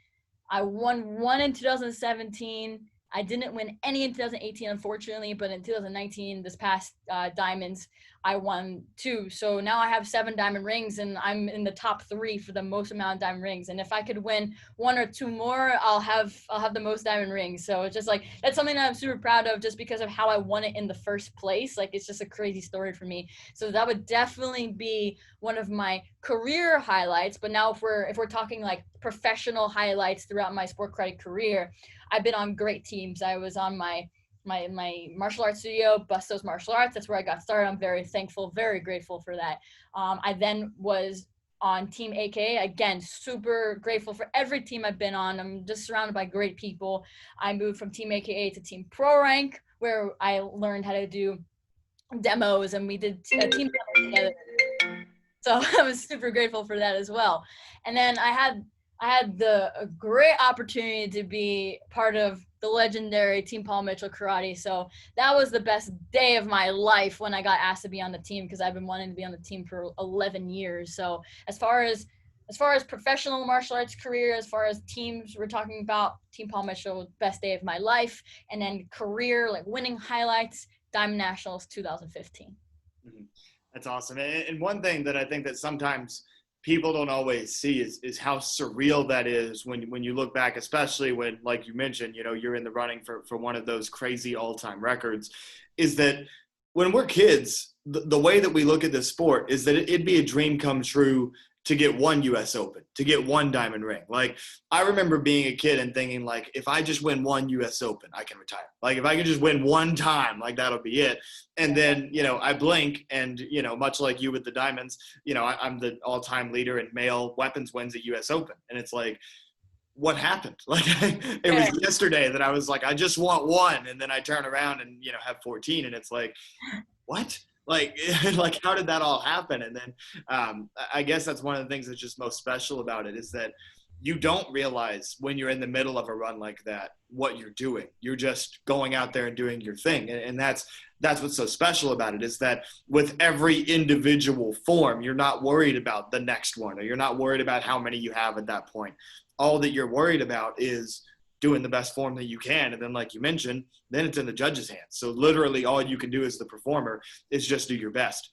I won 1 in 2017. I didn't win any in 2018, unfortunately, but in 2019, this past diamonds, I won 2. So now I have 7 diamond rings, and I'm in the top 3 for the most amount of diamond rings. And if I could win 1 or 2 more, I'll have the most diamond rings. So it's just like, that's something that I'm super proud of, just because of how I won it in the first place. Like it's just a crazy story for me. So that would definitely be one of my career highlights. But now if we're talking like professional highlights throughout my sport credit career, I've been on great teams. I was on my martial arts studio, Bustos Martial Arts. That's where I got started. I'm very thankful, very grateful for that. I then was on Team AKA. Again, super grateful for every team I've been on. I'm just surrounded by great people. I moved from Team AKA to Team Pro Rank, where I learned how to do demos, and we did a team demo together. So I was super grateful for that as well. And then I had a great opportunity to be part of the legendary Team Paul Mitchell Karate. So that was the best day of my life when I got asked to be on the team, because I've been wanting to be on the team for 11 years. So as far as professional martial arts career, as far as teams, we're talking about Team Paul Mitchell, best day of my life. And then career, like winning highlights, Diamond Nationals 2015. Mm-hmm. That's awesome. And one thing that I think that sometimes people don't always see is how surreal that is when you look back, especially when, like you mentioned, you're in the running for one of those crazy all-time records, is that when we're kids, the way that we look at this sport is that it'd be a dream come true to get 1 US Open, to get 1 diamond ring. Like I remember being a kid and thinking like, if I just win 1 US Open, I can retire. Like if I can just win 1 time, like that'll be it. And then, I blink and, much like you with the diamonds, I'm the all-time leader in male weapons wins at US Open. And it's like, what happened? Like it was yesterday that I was like, I just want 1. And then I turn around and, have 14. And it's like, what? Like how did that all happen? And then I guess that's one of the things that's just most special about it, is that you don't realize when you're in the middle of a run like that what you're doing. You're just going out there and doing your thing. And that's what's so special about it, is that with every individual form, you're not worried about the next one, or you're not worried about how many you have at that point. All that you're worried about is doing the best form that you can. And then, like you mentioned, then it's in the judge's hands. So literally all you can do as the performer is just do your best.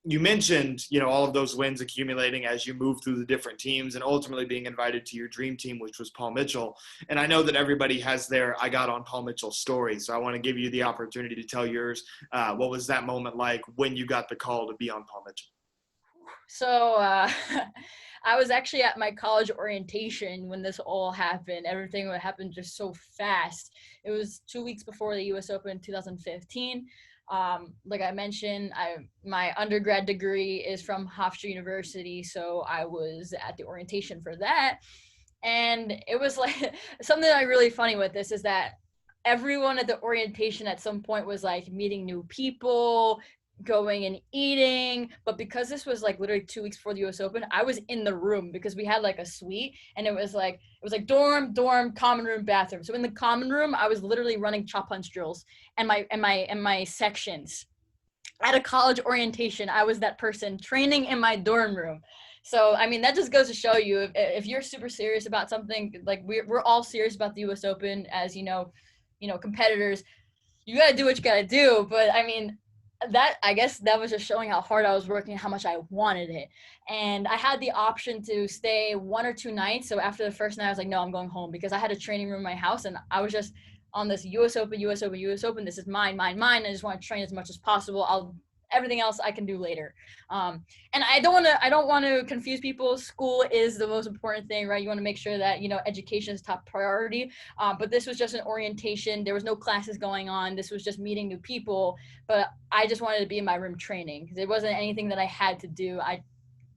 You mentioned, all of those wins accumulating as you move through the different teams and ultimately being invited to your dream team, which was Paul Mitchell. And I know that everybody has their I got on Paul Mitchell story. So I want to give you the opportunity to tell yours. What was that moment like when you got the call to be on Paul Mitchell? So I was actually at my college orientation when this all happened. Everything would happen just so fast. It was 2 weeks before the U.S. Open in 2015. Like I mentioned, my undergrad degree is from Hofstra University, so I was at the orientation for that. And it was like something I really funny with this is that everyone at the orientation at some point was like meeting new people, going and eating. But because this was like literally 2 weeks before the US Open, I was in the room because we had like a suite, and it was like dorm, common room, bathroom. So in the common room, I was literally running chop punch drills and my sections. At a college orientation, I was that person training in my dorm room. So I mean, that just goes to show you, if you're super serious about something, like we're all serious about the US Open, as competitors, you got to do what you got to do. But I mean, that, I guess that was just showing how hard I was working, how much I wanted it. And I had the option to stay 1 or 2 nights. So after the first night, I was like, no, I'm going home, because I had a training room in my house, and I was just on this US Open, US Open, US Open. This is mine, mine, mine. I just want to train as much as possible. Everything else I can do later. And I don't want to confuse people. School is the most important thing, right? You want to make sure that, education is top priority. But this was just an orientation. There was no classes going on. This was just meeting new people. But I just wanted to be in my room training, because it wasn't anything that I had to do.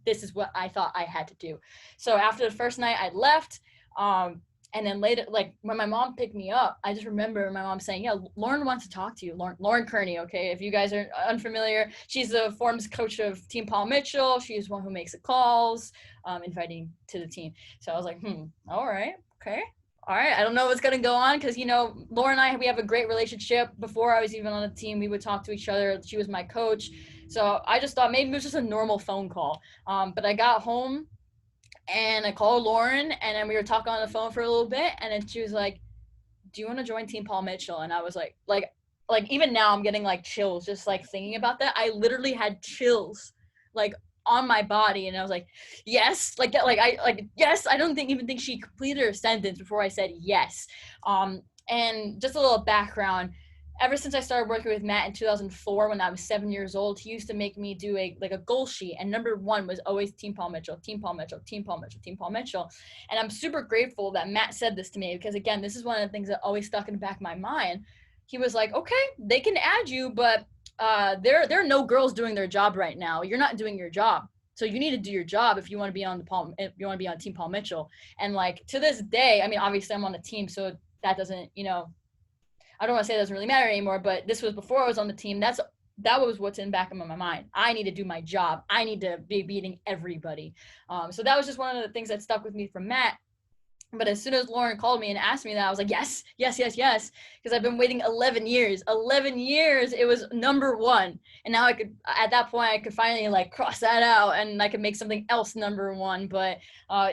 This is what I thought I had to do. So after the first night, I left. And then later, like when my mom picked me up, I just remember my mom saying, yeah, Lauren wants to talk to you. Lauren Kearney, okay? If you guys are unfamiliar, she's the forms coach of Team Paul Mitchell. She's one who makes the calls, inviting to the team. So I was like, all right, okay. All right, I don't know what's going to go on, because, Lauren and I, we have a great relationship. Before I was even on the team, we would talk to each other. She was my coach. So I just thought maybe it was just a normal phone call. But I got home, and I called Lauren, and then we were talking on the phone for a little bit, and then she was like, do you want to join Team Paul Mitchell? And I was like even now I'm getting like chills just like thinking about that. I literally had chills like on my body, and I was like, yes, like that, yes. I don't even think she completed her sentence before I said yes. And just a little background. Ever since I started working with Matt in 2004, when I was 7 years old, he used to make me do a goal sheet, and number one was always Team Paul Mitchell, Team Paul Mitchell, Team Paul Mitchell, Team Paul Mitchell. And I'm super grateful that Matt said this to me, because again, this is one of the things that always stuck in the back of my mind. He was like, okay, they can add you, but there are no girls doing their job right now. You're not doing your job. So you need to do your job if you want to be on Team Paul Mitchell. And like to this day, I mean, obviously I'm on the team, so that doesn't, I don't want to say it doesn't really matter anymore, but this was before I was on the team. That was what's in the back of my mind. I need to do my job. I need to be beating everybody. So that was just one of the things that stuck with me from Matt. But as soon as Lauren called me and asked me that, I was like, yes, yes, yes, yes. Because I've been waiting 11 years. 11 years, it was number one. And now at that point, I could finally like cross that out, and I could make something else number one. But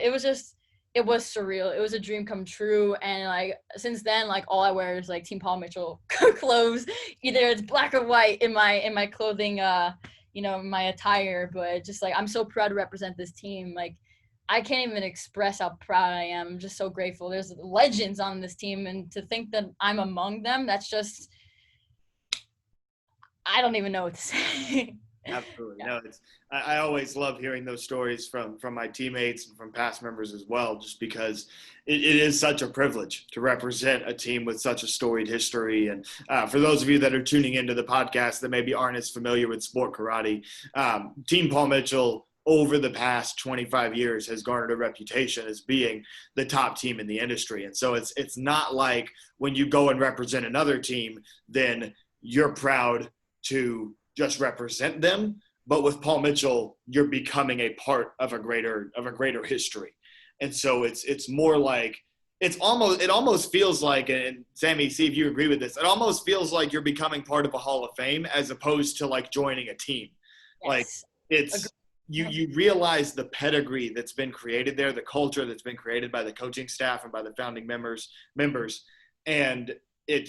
it was surreal. It was a dream come true. And like since then, like all I wear is like Team Paul Mitchell clothes. Either it's black or white in my clothing, my attire. But just like I'm so proud to represent this team. Like I can't even express how proud I am. I'm just so grateful. There's legends on this team, and to think that I'm among them, that's just, I don't even know what to say. Absolutely. Yeah. No, I always love hearing those stories from my teammates and from past members as well, just because it is such a privilege to represent a team with such a storied history. And for those of you that are tuning into the podcast that maybe aren't as familiar with sport karate, Team Paul Mitchell over the past 25 years has garnered a reputation as being the top team in the industry. And so it's not like when you go and represent another team, then you're proud to just represent them. But with Paul Mitchell, you're becoming a part of a greater history. And so it's more like, it almost feels like, and Sammy, see if you agree with this, it almost feels like you're becoming part of a Hall of Fame as opposed to like joining a team. Yes. Like it's, you realize the pedigree that's been created there, the culture that's been created by the coaching staff and by the founding members. And it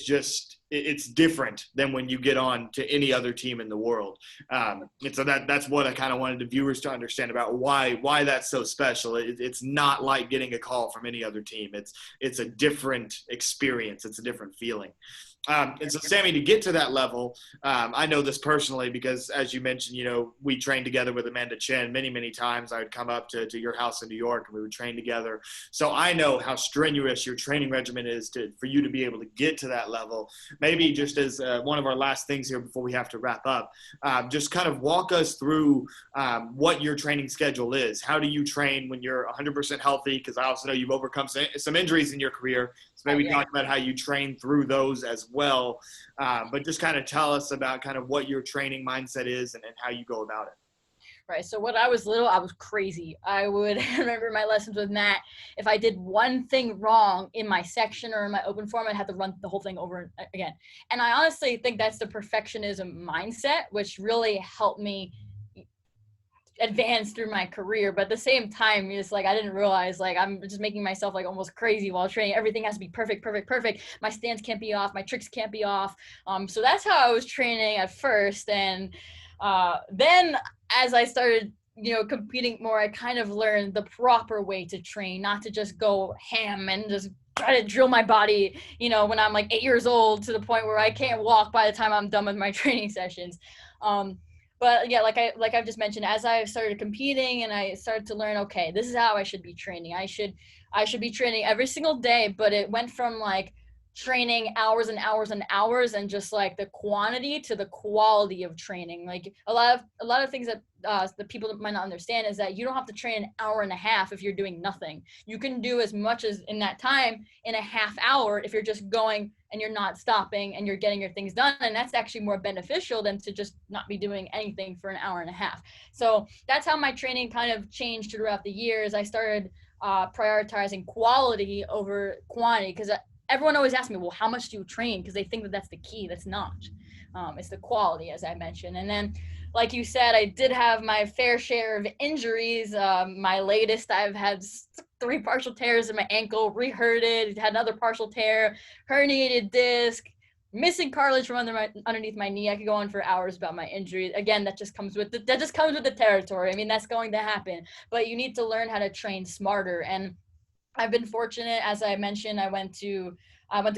it's different than when you get on to any other team in the world. And so that's what I kind of wanted the viewers to understand about why that's so special. It's not like getting a call from any other team. It's a different experience. It's a different feeling. And so, Sammy, to get to that level, I know this personally because, as you mentioned, we trained together with Amanda Chen many, many times. I would come up to your house in New York and we would train together. So I know how strenuous your training regimen is for you to be able to get to that level. Maybe just as one of our last things here before we have to wrap up, just kind of walk us through what your training schedule is. How do you train when you're 100% healthy? Because I also know you've overcome some injuries in your career. So maybe talk about how you train through those as well. But just kind of tell us about kind of what your training mindset is and how you go about it. Right. So when I was little, I was crazy. I would remember my lessons with Matt. If I did one thing wrong in my section or in my open form, I'd have to run the whole thing over again. And I honestly think that's the perfectionism mindset, which really helped me advance through my career. But at the same time, it's like I didn't realize like I'm just making myself like almost crazy while training. Everything has to be perfect. My stance can't be off, my tricks can't be off. So that's how I was training at first. And then as I started competing more, I kind of learned the proper way to train, not to just go ham and just try to drill my body when I'm like 8 years old to the point where I can't walk by the time I'm done with my training sessions. But yeah, like I've just mentioned, as I started competing and I started to learn, okay, this is how I should be training. I should be training every single day, but it went from like training hours and hours and hours and just like the quantity to the quality of training. Like a lot of things that the people might not understand is that you don't have to train an hour and a half if you're doing nothing. You can do as much as in that time in a half hour if you're just going and you're not stopping and you're getting your things done. And that's actually more beneficial than to just not be doing anything for an hour and a half. So that's how my training kind of changed throughout the years. I started prioritizing quality over quantity because everyone always asks me, well, how much do you train? Because they think that that's the key. That's not. It's the quality, as I mentioned. And then, like you said, I did have my fair share of injuries. My latest, I've had 3 partial tears in my ankle, re-hurted, had another partial tear, herniated disc, missing cartilage from underneath my knee. I could go on for hours about my injuries. Again, that just comes with the territory. I mean, that's going to happen. But you need to learn how to train smarter. And I've been fortunate, as I mentioned, I went to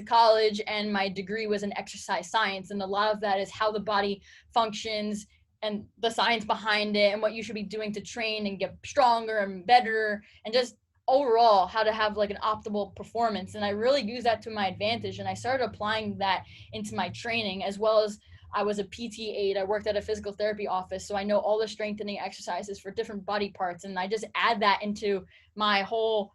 college and my degree was in exercise science. And a lot of that is how the body functions and the science behind it and what you should be doing to train and get stronger and better and just overall how to have like an optimal performance. And I really use that to my advantage. And I started applying that into my training, as well as I was a PT aide. I worked at a physical therapy office. So I know all the strengthening exercises for different body parts. And I just add that into my whole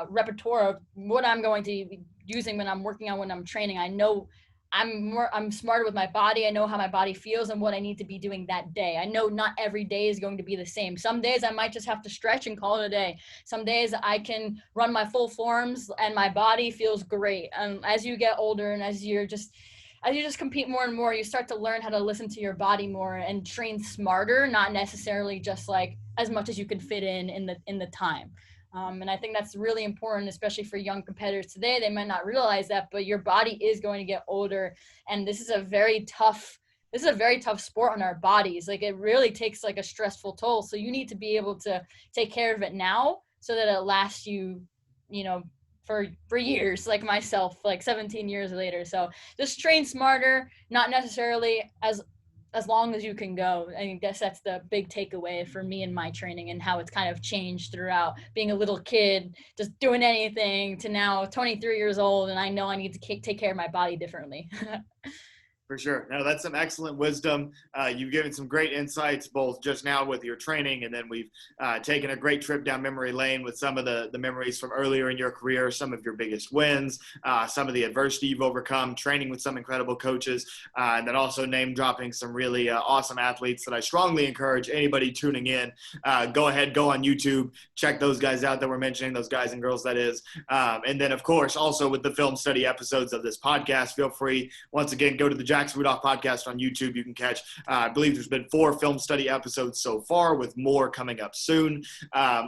repertoire of what I'm going to be using when I'm working on when I'm training. I know I'm smarter with my body. I know how my body feels and what I need to be doing that day. I know not every day is going to be the same. Some days I might just have to stretch and call it a day. Some days I can run my full forms and my body feels great. As you get older and as you just compete more and more, you start to learn how to listen to your body more and train smarter, not necessarily just like as much as you can fit in the time. And I think that's really important, especially for young competitors today. They might not realize that, but your body is going to get older. And this is a very tough sport on our bodies. Like it really takes like a stressful toll. So you need to be able to take care of it now so that it lasts you, for years, like myself, like 17 years later. So just train smarter, not necessarily as long as you can go. I guess that's the big takeaway for me in my training and how it's kind of changed throughout being a little kid, just doing anything, to now 23 years old. And I know I need to take care of my body differently. For sure. No, that's some excellent wisdom. You've given some great insights, both just now with your training, and then we've taken a great trip down memory lane with some of the memories from earlier in your career, some of your biggest wins, some of the adversity you've overcome, training with some incredible coaches, and then also name dropping some really awesome athletes that I strongly encourage anybody tuning in. Go ahead, go on YouTube, check those guys out that we're mentioning, those guys and girls that is. And then, of course, also with the film study episodes of this podcast, feel free, once again, go to the Jack's Rudolph podcast on YouTube. You can catch, I believe there's been 4 film study episodes so far, with more coming up soon.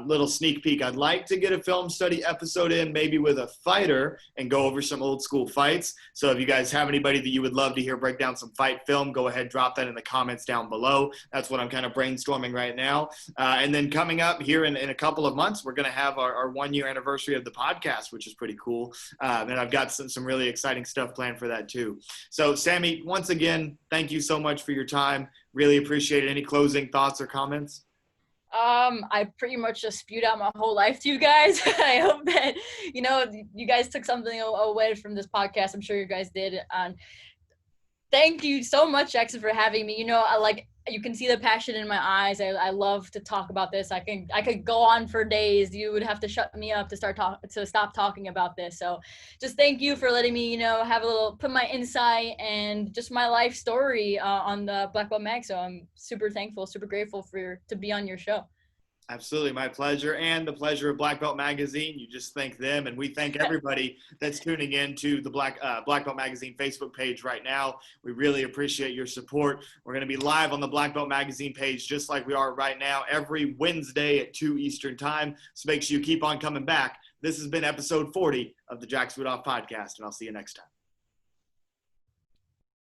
Little sneak peek, I'd like to get a film study episode in, maybe with a fighter, and go over some old school fights. So if you guys have anybody that you would love to hear break down some fight film, go ahead, drop that in the comments down below. That's what I'm kind of brainstorming right now. And then coming up here in a couple of months, we're going to have our 1-year anniversary of the podcast, which is pretty cool. And I've got some really exciting stuff planned for that too. So Sammy, once again, thank you so much for your time. Really appreciate it. Any closing thoughts or comments? I pretty much just spewed out my whole life to you guys. I hope that, you guys took something away from this podcast. I'm sure you guys did. Thank you so much, Jackson, for having me. You can see the passion in my eyes. I love to talk about this. I could go on for days. You would have to shut me up to stop talking about this. So just thank you for letting me, put my insight and just my life story on the Black Belt Mag. So I'm super thankful, super grateful to be on your show. Absolutely. My pleasure, and the pleasure of Black Belt Magazine. You just thank them, and we thank everybody that's tuning in to the Black Belt Magazine Facebook page right now. We really appreciate your support. We're going to be live on the Black Belt Magazine page just like we are right now every Wednesday at 2 Eastern time. So make sure you keep on coming back. This has been episode 40 of the Jack's Rudolph podcast, and I'll see you next time.